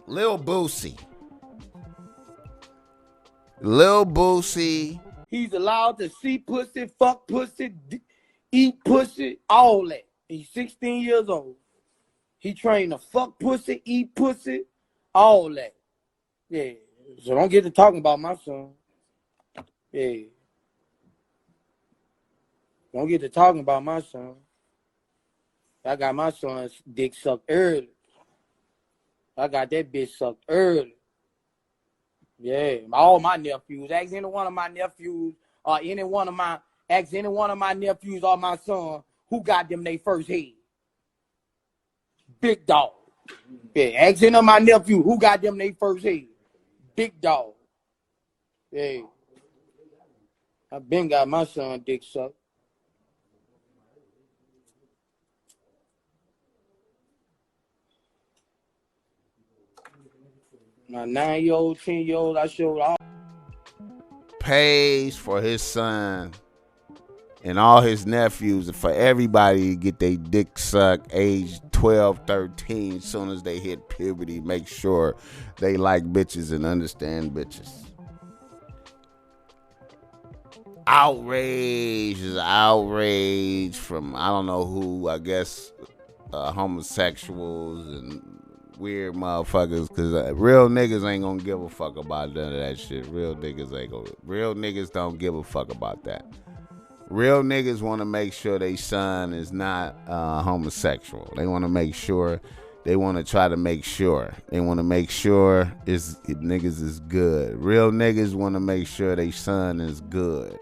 Lil Boosie. He's allowed to see pussy, fuck pussy, eat pussy, all that. He's 16 years old. He trained to fuck pussy, eat pussy, all that. Yeah. So don't get to talking about my son. Yeah. Don't get to talking about my son. I got my son's dick sucked early. I got that bitch sucked early. Yeah. All my nephews. Ask any one of my nephews or ask any one of my nephews or my son who got them they first head. Big dog. Yeah, ask any of my nephew who got them they first head. Big dog. Yeah. I been got my son dick sucked. My 9-year-old, 10-year-old, I showed all. Pays for his son and all his nephews and for everybody to get their dick sucked age 12, 13 as soon as they hit puberty. Make sure they like bitches and understand bitches. Outrage is outrage from I don't know who, I guess homosexuals and weird motherfuckers, because real niggas ain't gonna give a fuck about none of that shit. Real niggas don't give a fuck about that. Real niggas want to make sure their son is not homosexual. They want to make sure. They want to try to make sure. They want to make sure niggas is good. Real niggas want to make sure their son is good.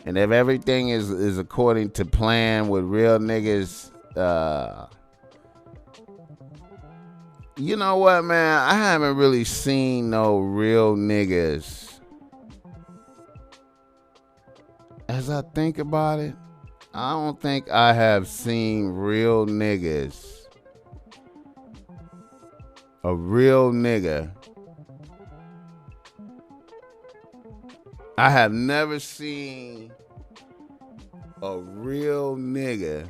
And if everything is according to plan with real niggas, you know what, man? I haven't really seen no real niggas. As I think about it, I don't think I have seen real niggas. A real nigga. I have never seen a real nigga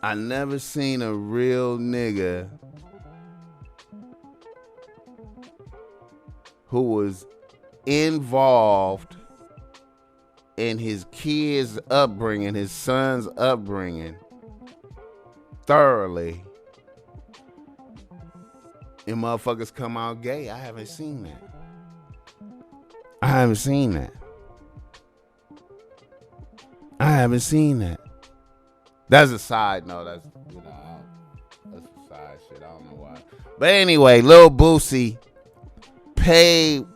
I never seen a real nigga who was involved in his kids' upbringing, his son's upbringing, thoroughly, and motherfuckers come out gay. I haven't seen that. I haven't seen that. That's a side note. That's that's a side shit. I don't know why. But anyway, Lil Boosie paid,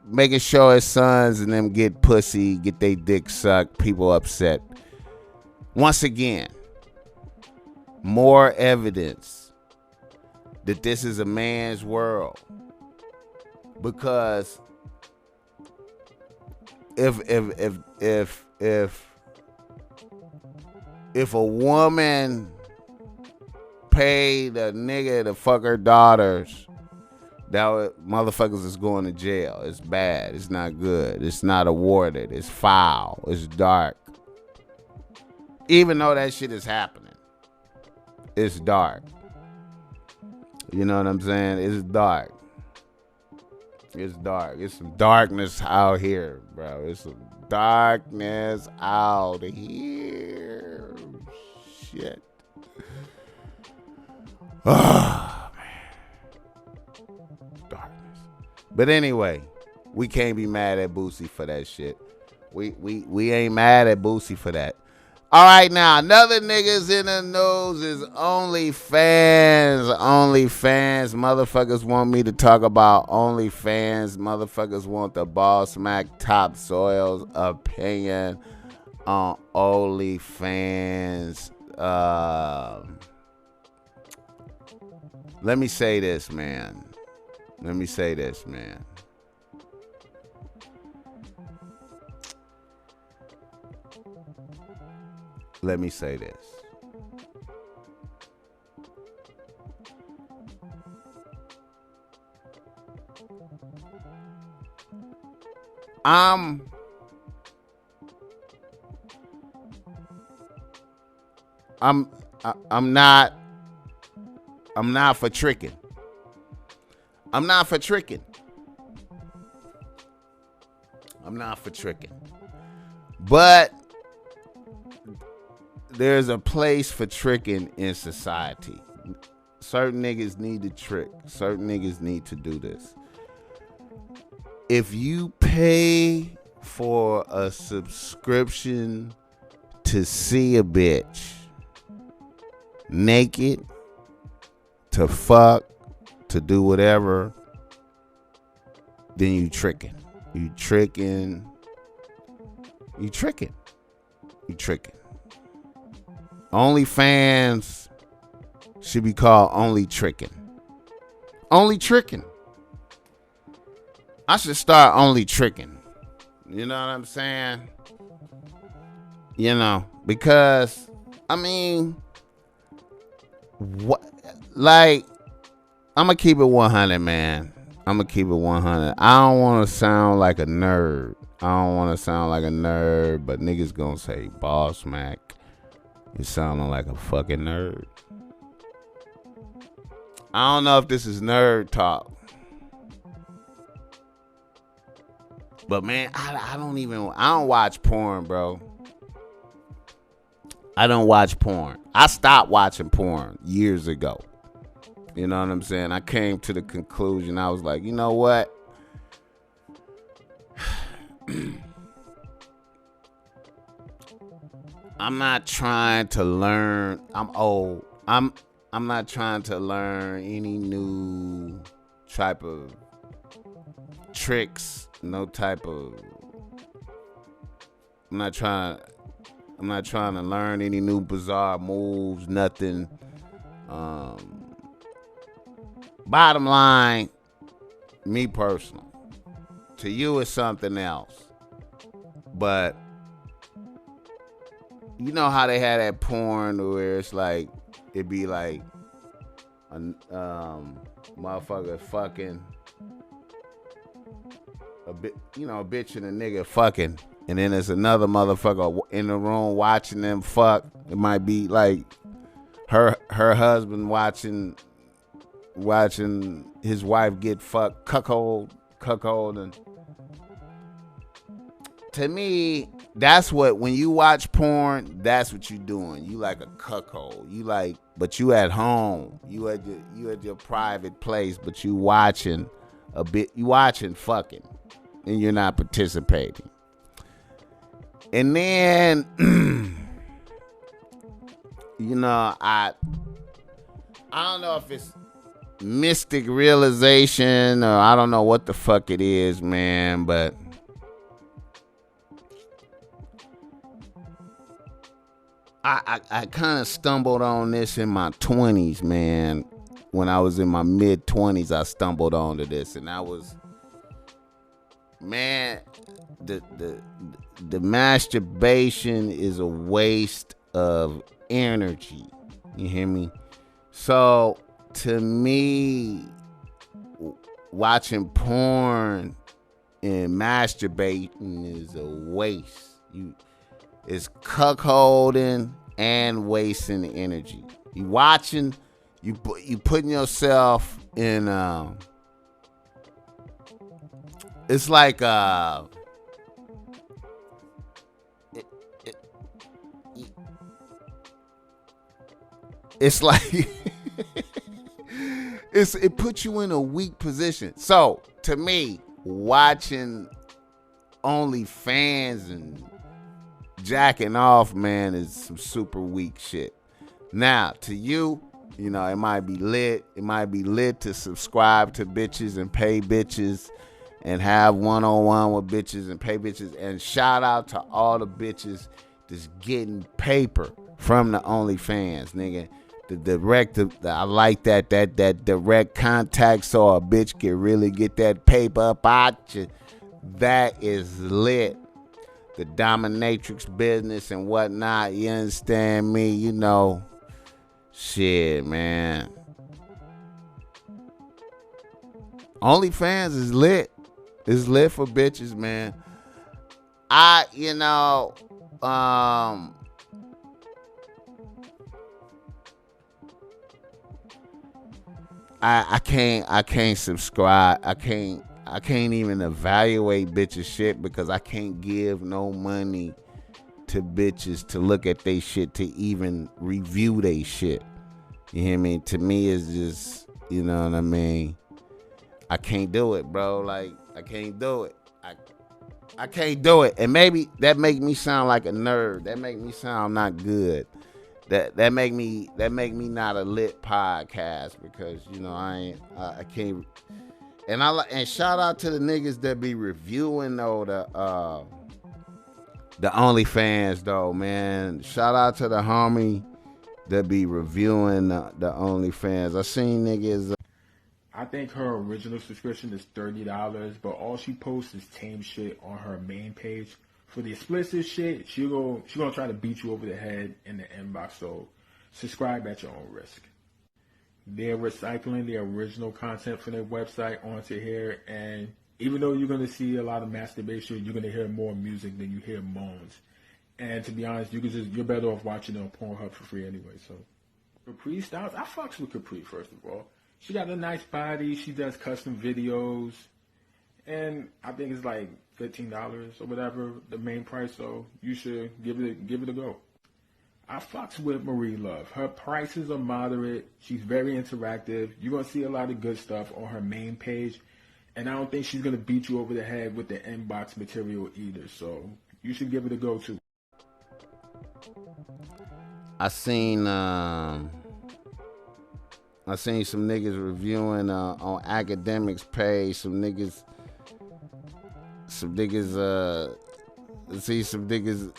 making sure his sons and them get pussy, get their dick sucked. People upset. Once again, more evidence that this is a man's world. Because if a woman paid a nigga to fuck her daughters, that motherfuckers is going to jail. It's bad. It's not good. It's not awarded. It's foul. It's dark. Even though that shit is happening, it's dark. You know what I'm saying? It's dark. It's dark. It's some darkness out here, bro. It's some darkness out here. Shit. Oh, man. Darkness. But anyway, we can't be mad at Boosie for that shit. We ain't mad at Boosie for that. All right, now, another niggas in the news is OnlyFans. OnlyFans. Motherfuckers want me to talk about OnlyFans. Motherfuckers want the BossMack Topsoil's opinion on OnlyFans. Let me say this, man. Let me say this. I'm not for tricking. I'm not for tricking. But there's a place for tricking in society. Certain niggas need to trick. Certain niggas need to do this. If you pay for a subscription to see a bitch naked, to fuck, to do whatever, then you tricking. You tricking. OnlyFans should be called Only Tricking. Only Tricking. I should start Only Tricking. You know what I'm saying? You know, because, I mean, what, like, I'm going to keep it 100, man. I'm going to keep it 100. I don't want to sound like a nerd. But niggas going to say, BossMack, you sounding like a fucking nerd. I don't know if this is nerd talk. But man, I don't watch porn, bro. I don't watch porn. I stopped watching porn years ago. You know what I'm saying? I came to the conclusion. I was like, you know what? I'm not trying to learn. I'm old. I'm not trying to learn any new type of tricks. No type of. I'm not trying to learn any new bizarre moves. Nothing. Bottom line, me personally, to you it's something else. But you know how they had that porn where it's like, it'd be like a motherfucker fucking a bit, you know, a bitch and a nigga fucking, and then there's another motherfucker in the room watching them fuck. It might be like her husband watching his wife get fucked, cuckold, and to me, that's what, when you watch porn, that's what you doing. You like a cuckold. You like, but you at home. You at your private place, but you watching a bit. You watching fucking, and you're not participating. And then you know, I don't know if it's mystic realization or I don't know what the fuck it is, man, but I kind of stumbled on this in my 20s, man. When I was in my mid 20s, I stumbled onto this, and I was, man, the masturbation is a waste of energy. You hear me? So to me, watching porn and masturbating is a waste. It's cuckolding and wasting energy. You watching, you putting yourself in. It's like it's like it puts you in a weak position. So to me, watching OnlyFans and jacking off, man, is some super weak shit. Now, to you, you know, it might be lit. It might be lit to subscribe to bitches and pay bitches and have one-on-one with bitches and pay bitches. And shout out to all the bitches that's getting paper from the OnlyFans, nigga. The direct, I like that direct contact so a bitch can really get that paper up out you. That is lit. The dominatrix business and whatnot, you understand me? You know, shit, man. OnlyFans is lit. It's lit for bitches, man. I can't subscribe. I can't even evaluate bitches shit because I can't give no money to bitches to look at they shit, to even review they shit. You hear me? To me, it's just, you know what I mean? I can't do it, bro. Like, I can't do it. I can't do it. And maybe that make me sound like a nerd. That make me sound not good. That make me not a lit podcast because, you know, I can't. And shout out to the niggas that be reviewing though the OnlyFans though, man. Shout out to the homie that be reviewing the OnlyFans. I seen niggas. I think her original subscription is $30, but all she posts is tame shit on her main page. For the explicit shit, she gonna try to beat you over the head in the inbox. So subscribe at your own risk. They're recycling the original content from their website onto here, and even though you're gonna see a lot of masturbation, you're gonna hear more music than you hear moans. And to be honest, you're better off watching it on Pornhub for free anyway. So Capri Styles, I fucks with Capri first of all. She got a nice body. She does custom videos, and I think it's like $15 or whatever the main price. So you should give it a go. I fucks with Marie Love. Her prices are moderate. She's very interactive. You're going to see a lot of good stuff on her main page. And I don't think she's going to beat you over the head with the inbox material either. So you should give it a go too. I seen some niggas reviewing on Academics page. I see some niggas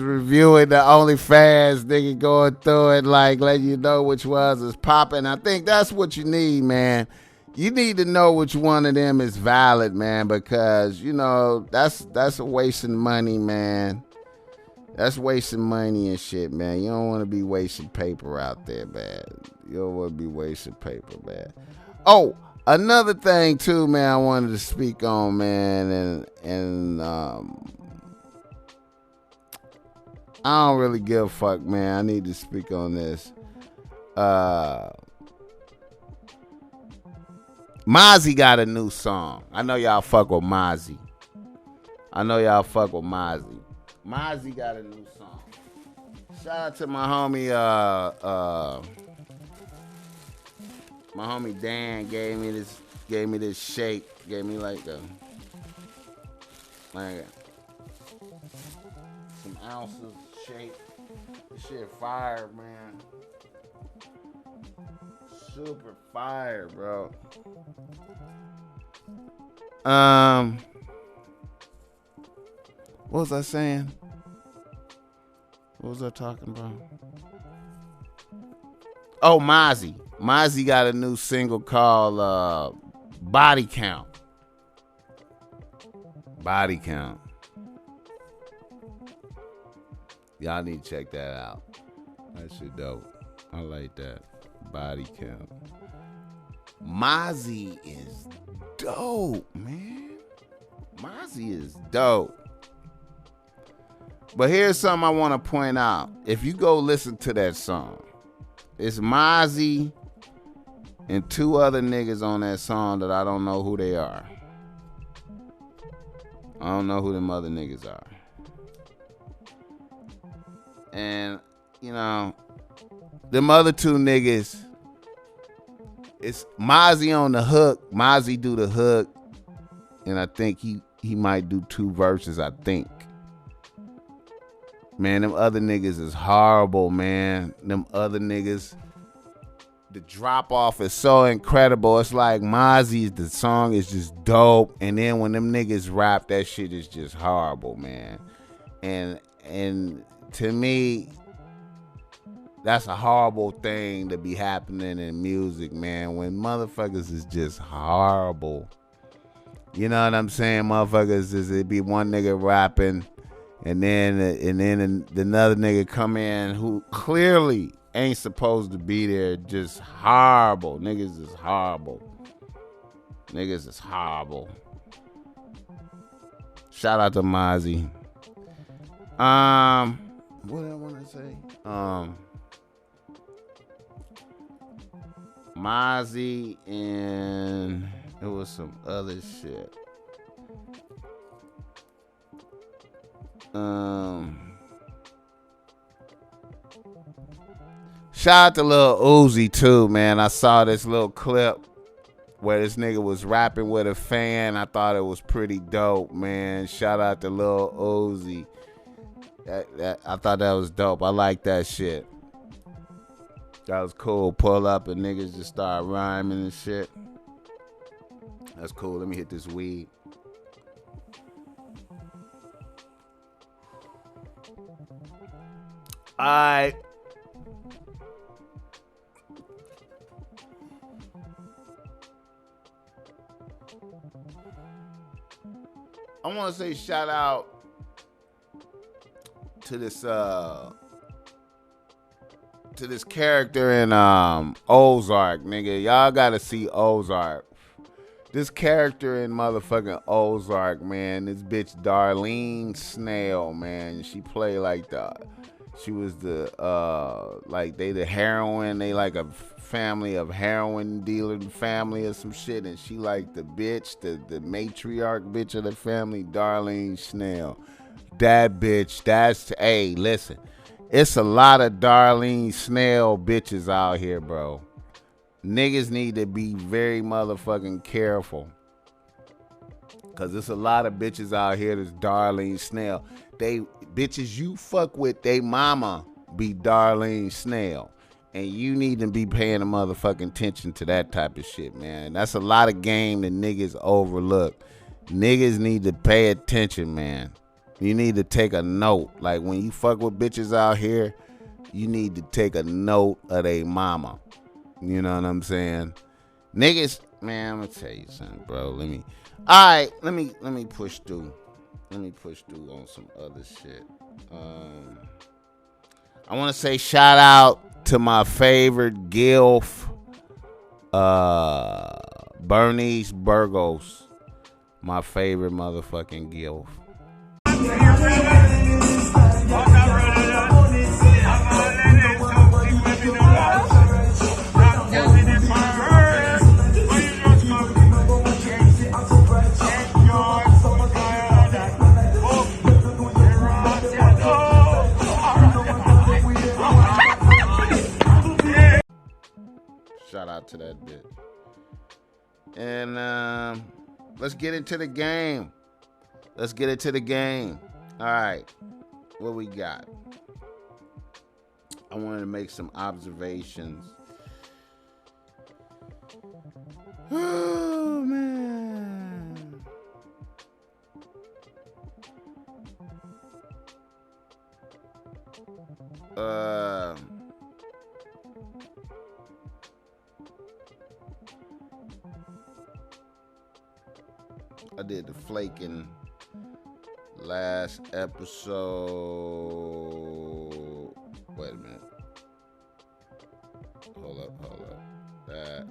reviewing the OnlyFans, nigga going through it, like letting you know which ones is popping. I think that's what you need, man. You need to know which one of them is valid, man, because you know that's a wasting money, man. That's wasting money and shit, man. You don't want to be wasting paper out there, man. You don't want to be wasting paper, man. Oh, another thing too, man, I wanted to speak on, man, and I don't really give a fuck, man. I need to speak on this. Mozzie got a new song. I know y'all fuck with Mozzie. Mozzie got a new song. Shout out to my homie, Dan gave me this shake. Gave me like some ounces shake. This shit fire, man. Super fire, bro. What was I saying? What was I talking about? Oh, Mozzie. Mozzie got a new single called Body Count. Body Count. Y'all need to check that out. That shit dope. I like that. Body Count. Mozzie is dope, man. Mozzie is dope. But here's something I want to point out. If you go listen to that song, it's Mozzie and two other niggas on that song that I don't know who they are. I don't know who them other niggas are. And, you know, them other two niggas, it's Mozzie on the hook. Mozzie do the hook. And I think he might do 2 verses, I think. Man, them other niggas is horrible, man. Them other niggas, the drop off is so incredible. It's like Mozzie's, the song is just dope. And then when them niggas rap, that shit is just horrible, man. And to me, that's a horrible thing to be happening in music, man. When motherfuckers is just horrible. You know what I'm saying? Motherfuckers is, it be one nigga rapping. And then another nigga come in who clearly ain't supposed to be there. Just horrible. Niggas is horrible. Niggas is horrible. Shout out to Mozzie. What did I want to say? Mozzie and it was some other shit. Shout out to Lil Uzi too, man. I saw this little clip where this nigga was rapping with a fan. I thought it was pretty dope, man. Shout out to Lil Uzi. I thought that was dope. I like that shit. That was cool. Pull up and niggas just start rhyming and shit. That's cool. Let me hit this weed. Alright. I want to say shout out to this character in Ozark, nigga. Y'all gotta see Ozark. This character in motherfucking Ozark, man. This bitch Darlene Snell, man. She played like she was like they the heroin. They like a family of heroin dealer family or some shit, and she like the bitch, the matriarch bitch of the family, Darlene Snell. That bitch, hey, listen. It's a lot of Darlene Snell bitches out here, bro. Niggas need to be very motherfucking careful. Cause there's a lot of bitches out here that's Darlene Snell. They bitches you fuck with, they mama be Darlene Snell. And you need to be paying a motherfucking attention to that type of shit, man. That's a lot of game that niggas overlook. Niggas need to pay attention, man. You need to take a note. Like when you fuck with bitches out here, you need to take a note of they mama. You know what I'm saying? Niggas, man, I'm gonna tell you something, bro. Let me push through. Let me push through on some other shit. I want to say shout out to my favorite gilf, Bernice Burgos. My favorite motherfucking gilf. Shout out to that bitch. And let's get into the game. Let's get into the game. All right. What we got? I wanted to make some observations. Oh, man. I did the flaking last episode. Wait a minute. Hold up. That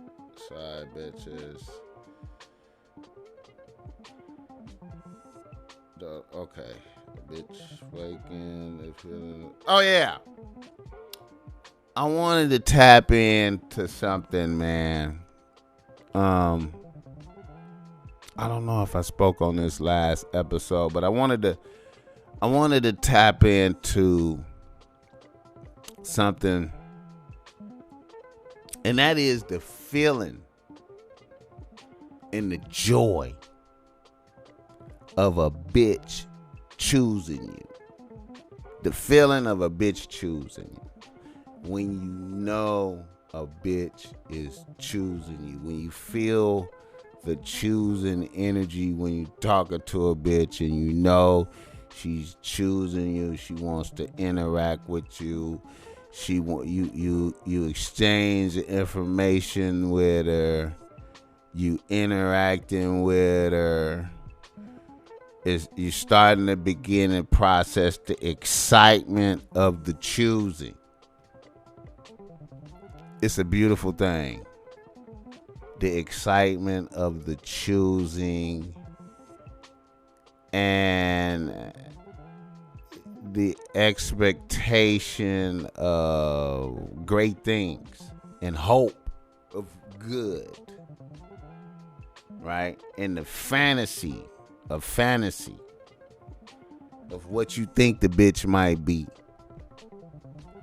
side bitches. Okay. Bitch flaking. Oh, yeah. I wanted to tap into something, man. I don't know if I spoke on this last episode, but I wanted to tap into something, and that is the feeling and the joy of a bitch choosing you. The feeling of a bitch choosing you. When you know a bitch is choosing you. When you feel the choosing energy when you talking to a bitch and you know she's choosing you. She wants to interact with you. You exchange information with her. You interacting with her. You're starting to begin and process the excitement of the choosing. It's a beautiful thing. The excitement of the choosing and the expectation of great things and hope of good, right? And the fantasy of what you think the bitch might be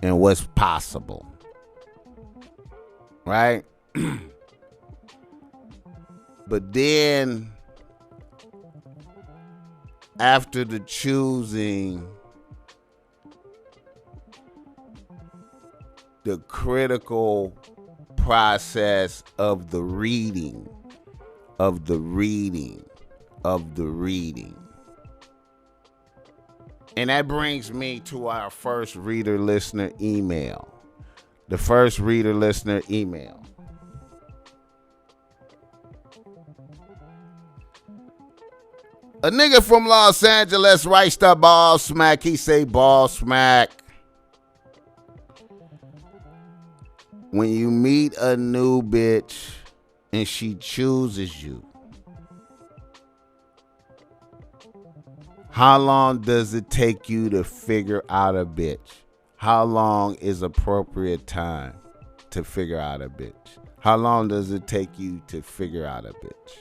and what's possible, right? But then, after the choosing, the critical process of the reading. And that brings me to our first reader-listener email. The first reader-listener email. A nigga from Los Angeles writes the ball smack. He say ball smack. When you meet a new bitch and she chooses you, how long does it take you to figure out a bitch? How long is appropriate time to figure out a bitch? How long does it take you to figure out a bitch?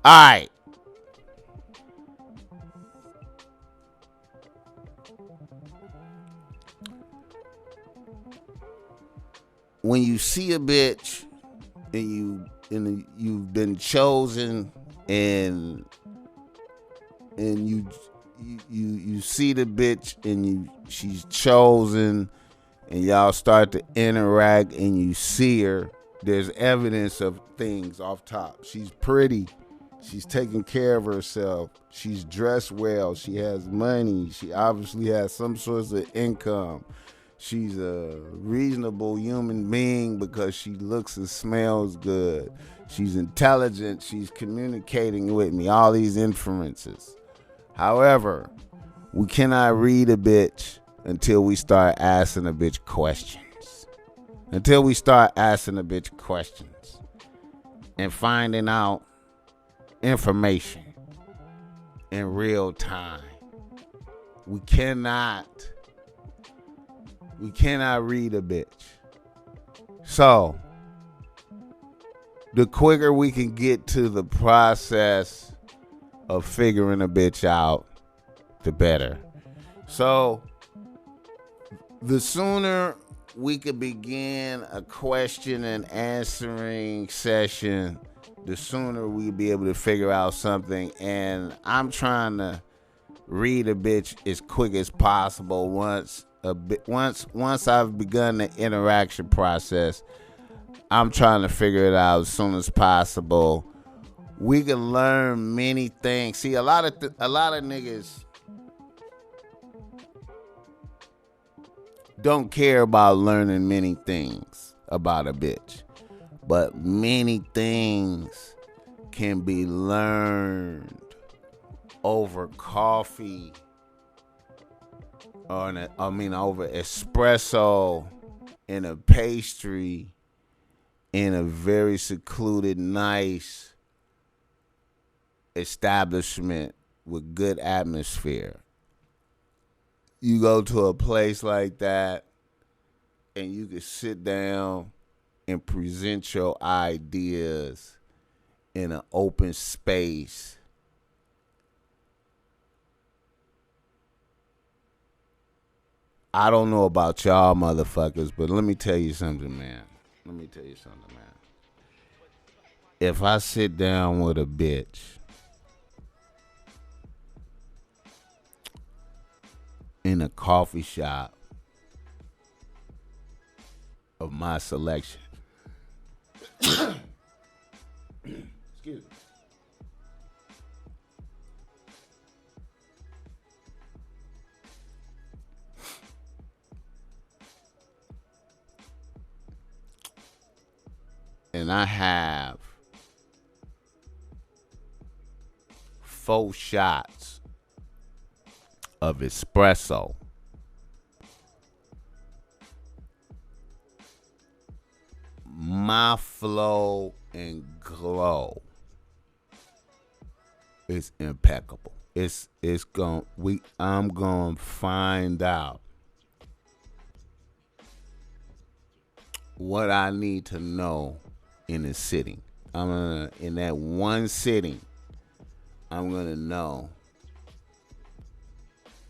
All right. When you see a bitch and you've been chosen and you see the bitch and she's chosen and y'all start to interact and you see her, there's evidence of things off top. She's pretty. She's taking care of herself. She's dressed well. She has money. She obviously has some sorts of income. She's a reasonable human being because she looks and smells good. She's intelligent. She's communicating with me. All these inferences. However, we cannot read a bitch until we start asking a bitch questions. Until we start asking a bitch questions and finding out information in real time. We cannot read a bitch. So, the quicker we can get to the process of figuring a bitch out, the better. So, the sooner we could begin a question and answering session, the sooner we'll be able to figure out something. And I'm trying to read a bitch as quick as possible once a bit. Once I've begun the interaction process, I'm trying to figure it out as soon as possible. We can learn many things. See, a lot of niggas don't care about learning many things about a bitch, but many things can be learned over coffee, or over espresso and a pastry in a very secluded, nice establishment with good atmosphere. You go to a place like that and you can sit down and present your ideas in an open space. I don't know about y'all motherfuckers, but let me tell you something, man. If I sit down with a bitch in a coffee shop of my selection, excuse me, and I have 4 shots of espresso, my flow and glow is impeccable. I'm gonna find out what I need to know in a sitting. In that one sitting, I'm gonna know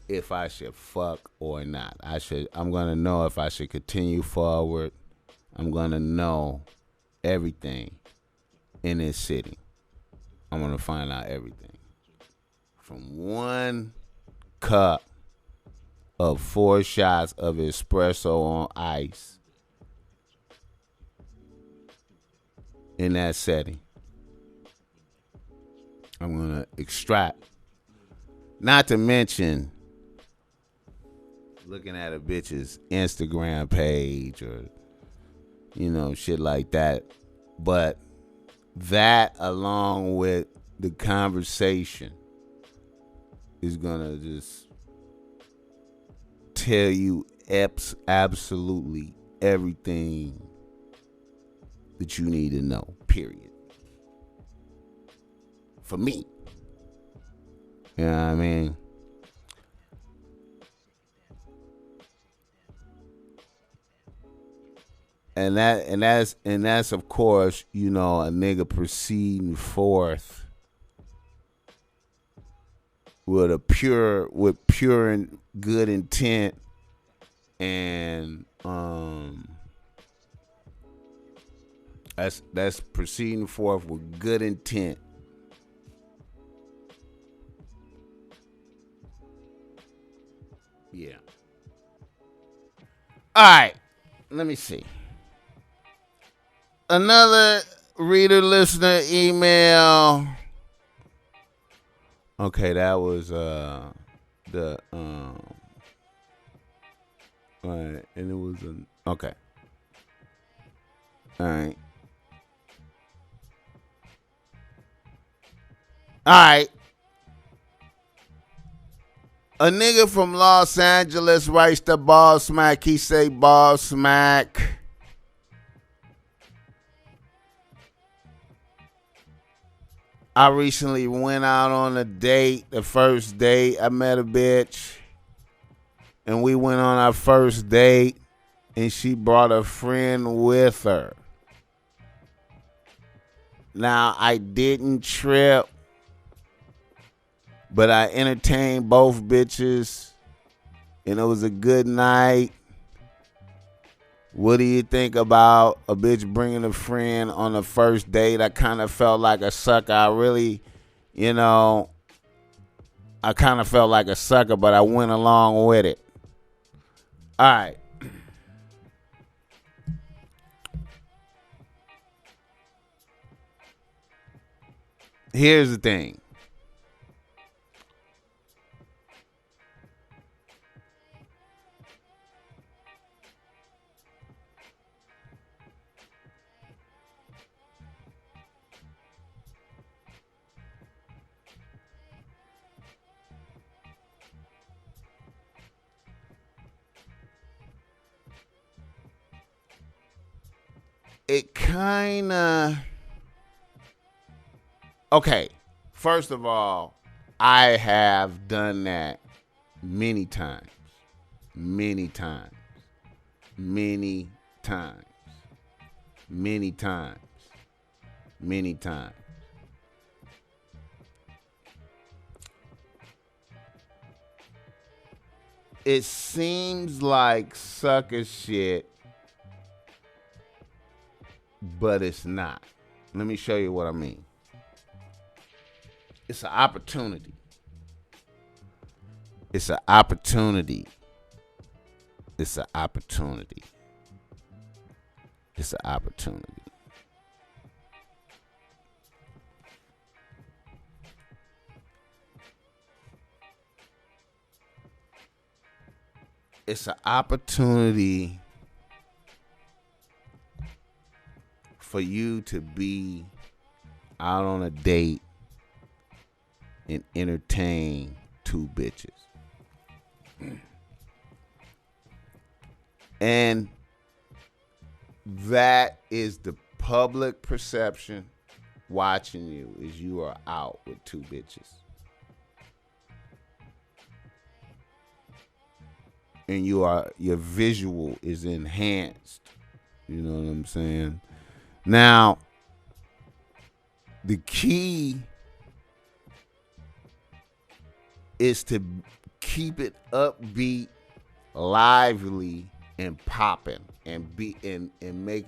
if I should fuck or not. I'm gonna know if I should continue forward. I'm gonna know everything in this sitting. I'm gonna find out everything. From 1 cup of 4 shots of espresso on ice in that setting, I'm gonna extract. Not to mention looking at a bitch's Instagram page or, shit like that. But that, along with the conversation, is gonna just tell you absolutely everything that you need to know, period. For me. You know what I mean? And that's of course, a nigga proceeding forth with pure and good intent, and that's proceeding forth with good intent. Yeah. All right. Let me see. Another reader listener email. Okay, that was all right, and it was okay. All right. All right. A nigga from Los Angeles writes to BossMack. He say, BossMack, I recently went out on a date. The first date, I met a bitch, and we went on our first date, and she brought a friend with her. Now, I didn't trip, but I entertained both bitches, and it was a good night. What do you think about a bitch bringing a friend on the first date? I kind of felt like a sucker. I kind of felt like a sucker, but I went along with it. All right. Here's the thing. It kind of... Okay, first of all, I have done that many times. Many times. Many times. Many times. Many times. It seems like sucker shit, but it's not. Let me show you what I mean. It's an opportunity. It's an opportunity. It's an opportunity. It's an opportunity. It's an opportunity for you to be out on a date and entertain two bitches. And that is the public perception watching you, is you are out with two bitches. And your visual is enhanced. You know what I'm saying? Now, the key is to keep it upbeat, lively, and popping, and make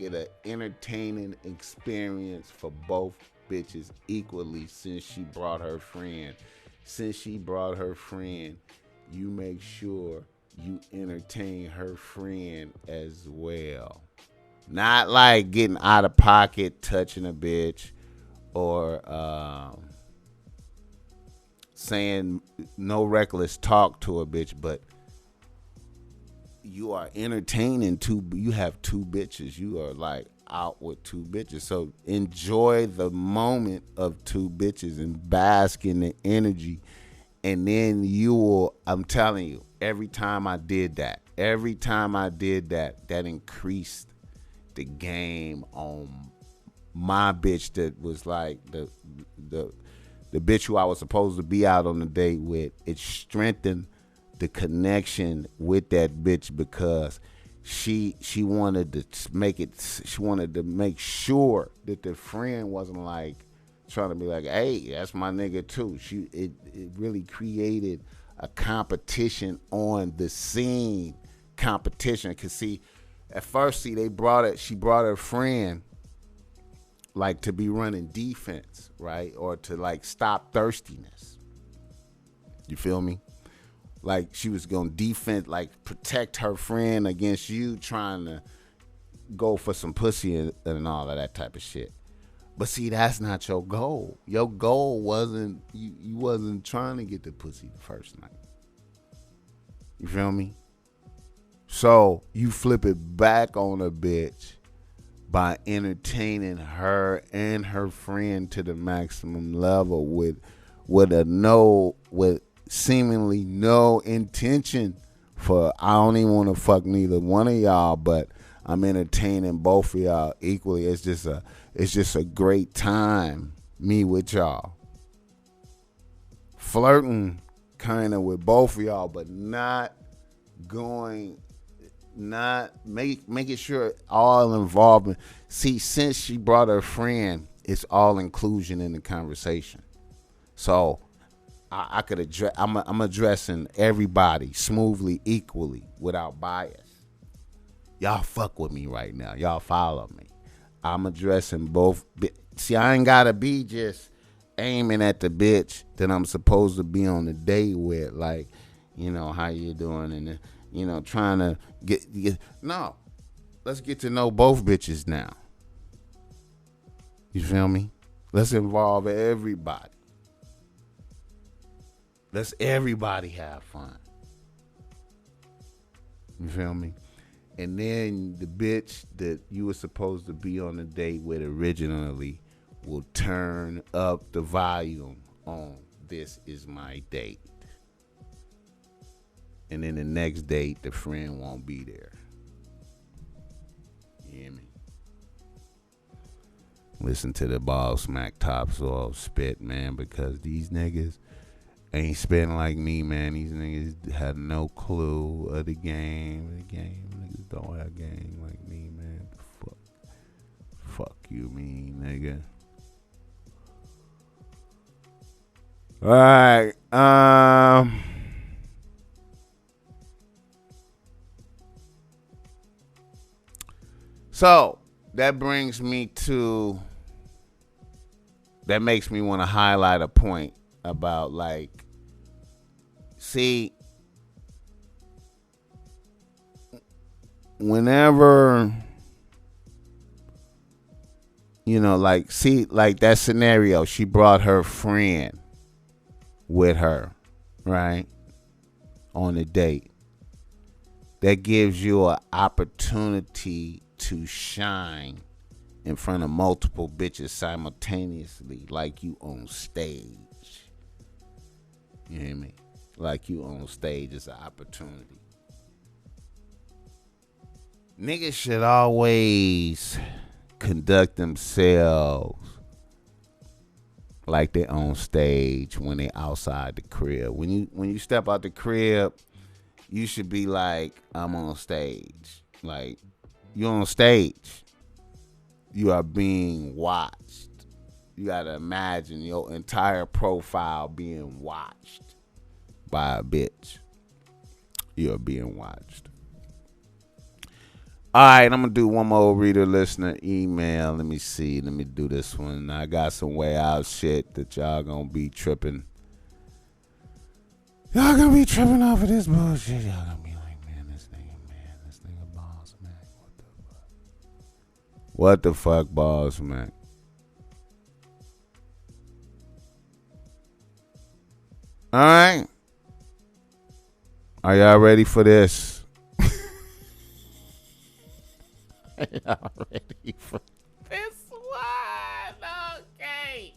it an entertaining experience for both bitches equally. Since she brought her friend, you make sure you entertain her friend as well. Not like getting out of pocket, touching a bitch, or saying no reckless talk to a bitch, but you are entertaining you have two bitches. You are like out with two bitches. So enjoy the moment of two bitches and bask in the energy. And then you will, I'm telling you, every time I did that, that increased the game on my bitch that was like the bitch who I was supposed to be out on the date with. It strengthened the connection with that bitch because she wanted to make sure that the friend wasn't like trying to be like, hey, that's my nigga too. It really created a competition on the scene. Competition, cause at first she brought her friend like to be running defense, right? Or to like stop thirstiness. You feel me? Like she was gonna defend, like protect her friend against you trying to go for some pussy and all of that type of shit. But see, that's not your goal. Your goal wasn't, you wasn't trying to get the pussy the first night. You feel me? So you flip it back on a bitch by entertaining her and her friend to the maximum level with seemingly no intention for, I don't even want to fuck neither one of y'all, but I'm entertaining both of y'all equally. It's just a great time, me with y'all. Flirting kind of with both of y'all, but making sure all involvement. See, since she brought her friend, it's all inclusion in the conversation. So I could address, I'm addressing everybody smoothly, equally, without bias. Y'all fuck with me right now. Y'all follow me. I'm addressing both. See, I ain't gotta be just aiming at the bitch that I'm supposed to be on the date with, like, you know, how you doing, trying to get no. Let's get to know both bitches now. You feel me? Let's involve everybody. Let's everybody have fun. You feel me? And then the bitch that you were supposed to be on a date with originally will turn up the volume on "This is my date." And then the next date, the friend won't be there. You hear me? Listen to the BOSSMACK topsoil spit, man, because these niggas ain't spitting like me, man. These niggas had no clue of the game. Niggas don't have game like me, man. Fuck you, mean nigga. All right. So that brings me to. That makes me want to highlight a point about see, whenever, that scenario, she brought her friend with her, right, on a date. That gives you an opportunity to shine in front of multiple bitches simultaneously, like you on stage. You hear me? Like you on stage is an opportunity. Niggas should always conduct themselves like they on stage when they outside the crib. When you step out the crib, you should be like, I'm on stage. Like, you're on stage. You are being watched. You gotta imagine your entire profile being watched by a bitch. You're being watched. All right, I'm gonna do one more reader listener email. Let me see. Let me do this one. I got some way out shit that y'all gonna be tripping. Y'all gonna be tripping off of this bullshit. Y'all gonna be like, man, this nigga BossMack. What the fuck, BossMack? All right. Are y'all ready for this? Are y'all ready for this one? Okay.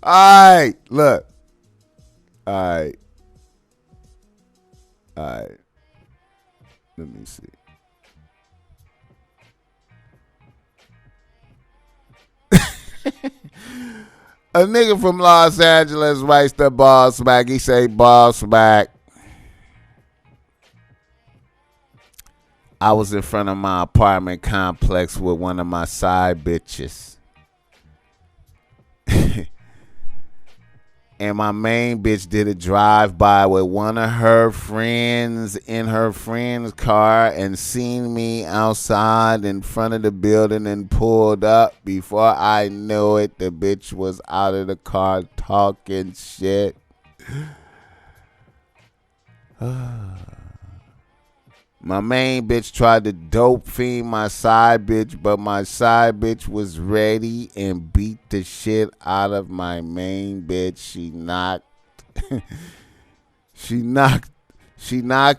All right. Look. All right. Let me see. A nigga from Los Angeles writes to BossMack. He say, BossMack, I was in front of my apartment complex with one of my side bitches. And my main bitch did a drive-by with one of her friends in her friend's car and seen me outside in front of the building and pulled up. Before I knew it, the bitch was out of the car talking shit. My main bitch tried to dope fiend my side bitch, but my side bitch was ready and beat the shit out of my main bitch. She knocked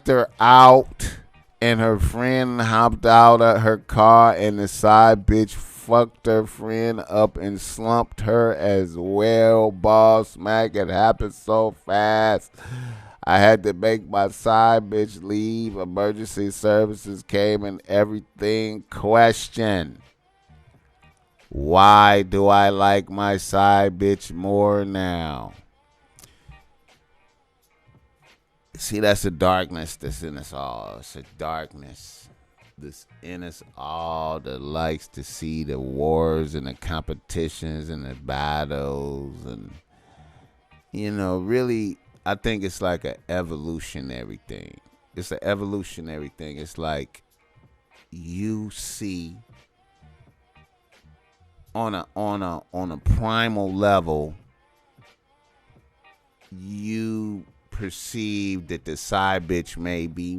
her out, and her friend hopped out of her car, and the side bitch fucked her friend up and slumped her as well. BossMack, it happened so fast. I had to make my side bitch leave. Emergency services came and everything. Question: why do I like my side bitch more now? See, that's the darkness that's in us all. It's a darkness that's in us all that likes to see the wars and the competitions and the battles. And, really, I think it's like an evolutionary thing. It's an evolutionary thing. It's like you see on a primal level, you perceive that the side bitch may be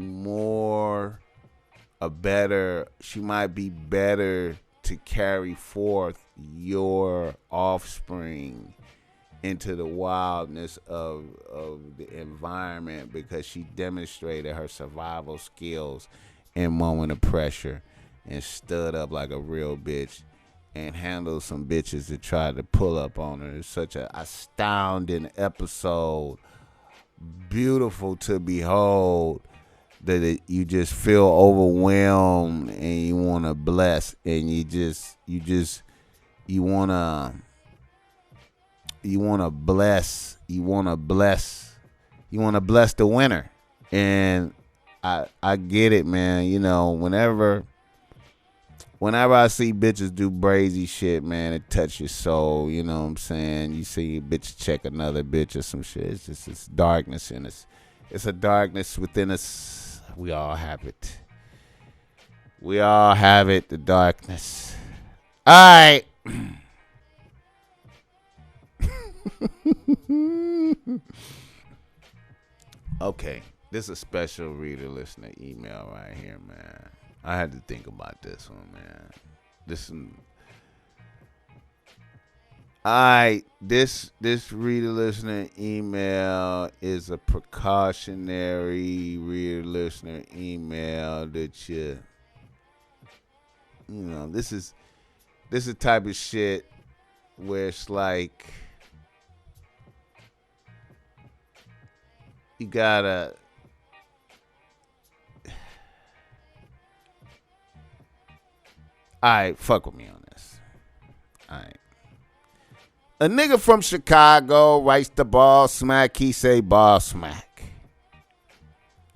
she might be better to carry forth your offspring into the wildness of the environment because she demonstrated her survival skills in moment of pressure and stood up like a real bitch and handled some bitches that tried to pull up on her. It's such an astounding episode, beautiful to behold, that you just feel overwhelmed and you want to bless, and you want to bless the winner. And I get it, man. You know, whenever I see bitches do brazy shit, man, it touches your soul. You know what I'm saying? You see a bitch check another bitch or some shit. It's just this darkness in us. It's a darkness within us. We all have it. We all have it, the darkness. All right. Okay. This is a special reader listener email right here, man. I had to think about this one, man. This reader listener email is a precautionary reader listener email that you know, this is the type of shit where it's like you gotta alright, fuck with me on this. Alright. A nigga from Chicago writes the BossMack. He say BossMack.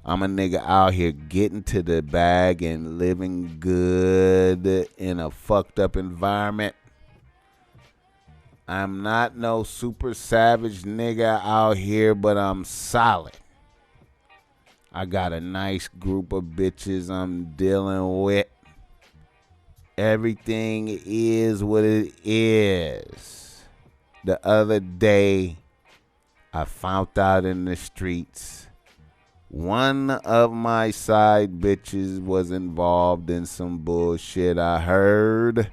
I'm a nigga out here getting to the bag and living good in a fucked up environment. I'm not no super savage nigga out here, but I'm solid. I got a nice group of bitches I'm dealing with. Everything is what it is. The other day, I found out in the streets, one of my side bitches was involved in some bullshit. I heard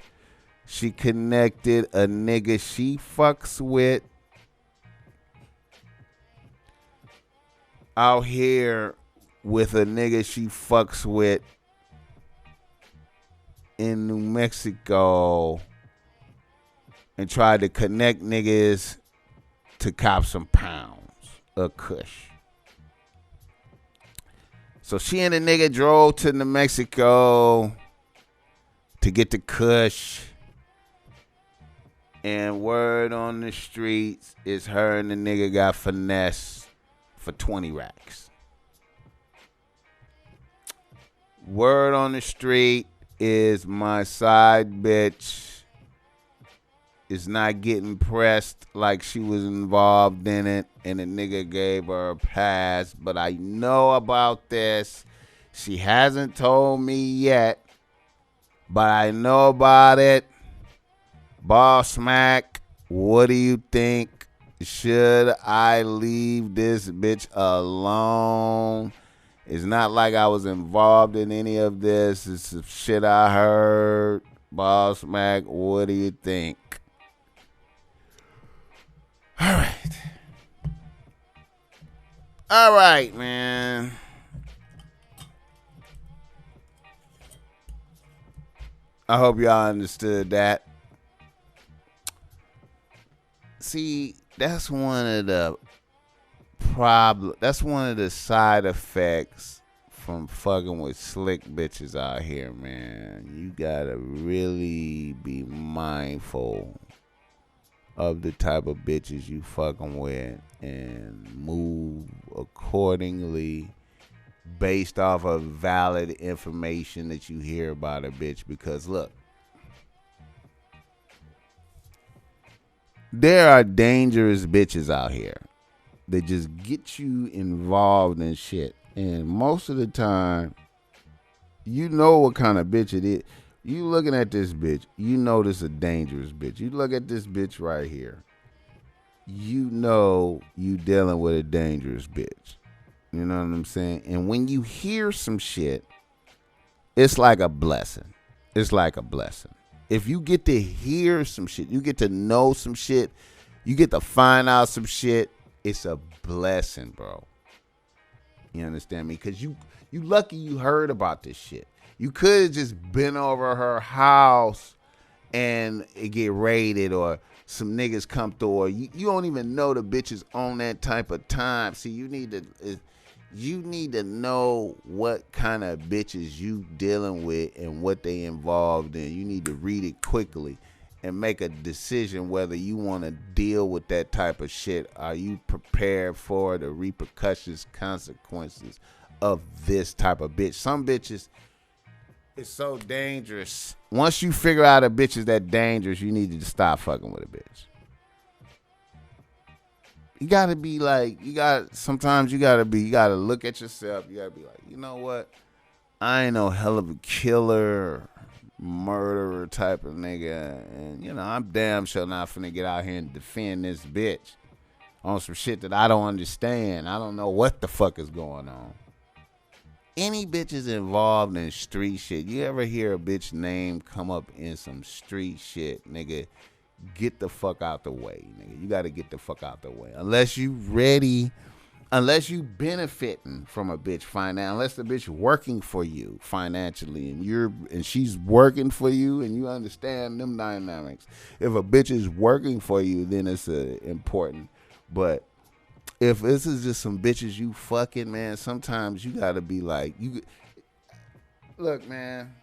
she connected a nigga she fucks with out here with a nigga she fucks with in New Mexico and tried to connect niggas to cop some pounds of kush. So she and the nigga drove to New Mexico to get the kush. And word on the streets is her and the nigga got finessed for 20 racks. Word on the street is my side bitch is not getting pressed like she was involved in it, and the nigga gave her a pass. But I know about this. She hasn't told me yet, but I know about it. BossMack, what do you think? Should I leave this bitch alone? It's not like I was involved in any of this. It's some shit I heard. BossMack, what do you think? All right, man. I hope y'all understood that. See, that's one of the that's one of the side effects from fucking with slick bitches out here, man. You gotta really be mindful of the type of bitches you fucking with and move accordingly based off of valid information that you hear about a bitch. Because look, there are dangerous bitches out here that just get you involved in shit. And most of the time, you know what kind of bitch it is. You looking at this bitch, you know this is a dangerous bitch. You look at this bitch right here. you know you dealing with a dangerous bitch. You know what I'm saying? And when you hear some shit, it's like a blessing. It's like a blessing. If you get to hear some shit, you get to know some shit, you get to find out some shit, it's a blessing, bro. You understand me? Because you lucky you heard about this shit. You could have just been over her house and it get raided, or some niggas come through, or you don't even know the bitches on that type of time. See, you need to know what kind of bitches you dealing with and what they involved in. You need to read it quickly and make a decision whether you want to deal with that type of shit. Are you prepared for the repercussions, consequences of this type of bitch? Some bitches, it's so dangerous. Once you figure out a bitch is that dangerous, you need to stop fucking with a bitch. You gotta be like, sometimes you gotta look at yourself. You gotta be like, you know what? I ain't no hell of a killer, murderer type of nigga. And, you know, I'm damn sure not finna get out here and defend this bitch on some shit that I don't understand. I don't know what the fuck is going on. Any bitches involved in street shit, you ever hear a bitch name come up in some street shit, nigga, get the fuck out the way, nigga. You gotta get the fuck out the way. Unless you ready, unless you benefiting from a bitch unless the bitch working for you financially and she's working for you and you understand them dynamics. If a bitch is working for you, then it's important. But if this is just some bitches you fucking, man, sometimes you gotta be like, look, man.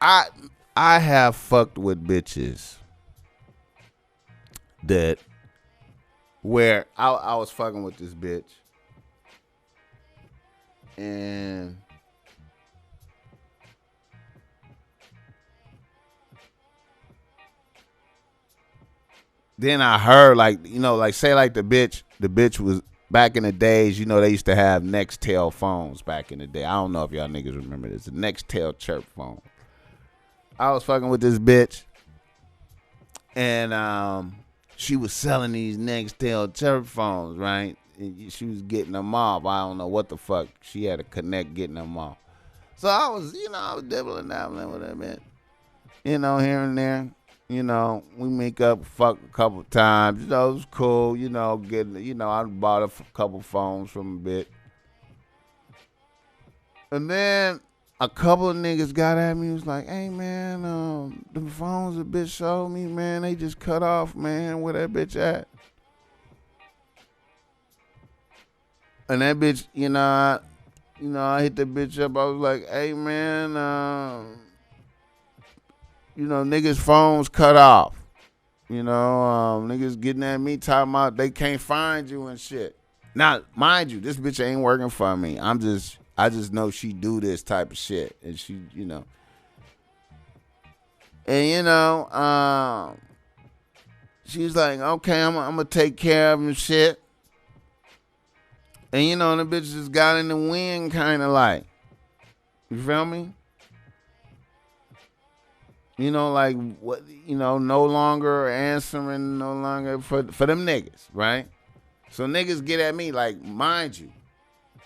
I have fucked with bitches that where I was fucking with this bitch and then I heard, like, you know, like, say like the bitch was back in the days, you know, they used to have Nextel phones back in the day. I don't know if y'all niggas remember this. The Nextel chirp phone. I was fucking with this bitch and she was selling these Nextel chirp phones, right? And she was getting them off. I don't know what the fuck. She had to connect getting them off. So I was dibbling dabbling with that bitch. You know, here and there. You know, we make up, fuck a couple times. You know, it was cool. You know, I bought a couple phones from a bit. And then a couple of niggas got at me. Was like, hey, man, the phones a bitch showed me, man, they just cut off, man. Where that bitch at? And that bitch, I hit the bitch up. I was like, hey, man, niggas' phones cut off. Niggas getting at me talking about they can't find you and shit. Now, mind you, this bitch ain't working for me. I just know she do this type of shit. And she, And, she's like, okay, I'm going to take care of him and shit. And, the bitch just got in the wind kind of like. You feel me? Like what? No longer answering, no longer for them niggas, right? So niggas get at me like, mind you,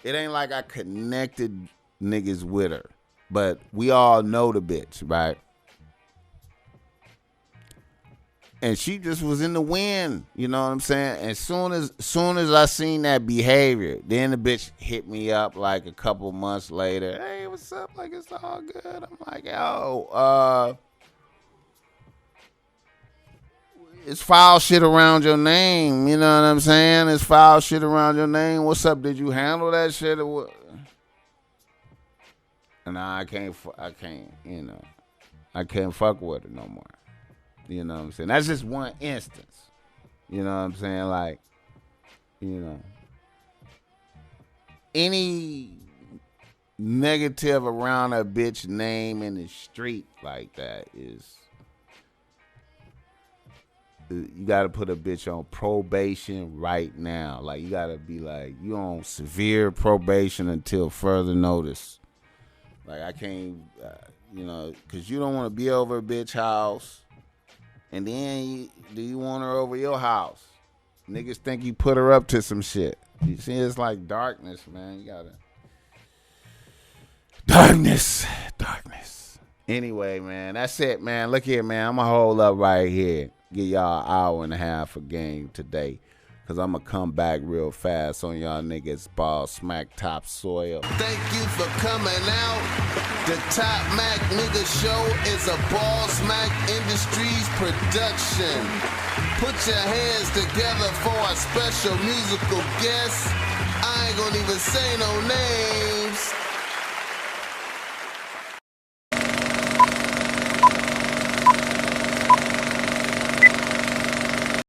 it ain't like I connected niggas with her, but we all know the bitch, right? And she just was in the wind, you know what I'm saying? And soon as I seen that behavior, then the bitch hit me up like a couple months later. Hey, what's up? Like, it's all good. I'm like, yo, it's foul shit around your name. You know what I'm saying? It's foul shit around your name. What's up? Did you handle that shit or what? And I can't fuck with her no more. You know what I'm saying? That's just one instance. You know what I'm saying? Like, any negative around a bitch name in the street like that is, you got to put a bitch on probation right now. Like, you got to be like, you on severe probation until further notice. Like, I can't, because you don't want to be over a bitch house. And then do you want her over your house? Niggas think you put her up to some shit. You see, it's like darkness, man. You gotta... Darkness. Anyway, man, that's it, man. Look here, man. I'm going to hold up right here. Give y'all an hour and a half of game today. Because I'm going to come back real fast on y'all niggas ball smack topsoil. Thank you for coming out. The Top Mac Nigga Show is a BOSSMACK Industries production. Put your hands together for a special musical guest. I ain't gonna even say no name.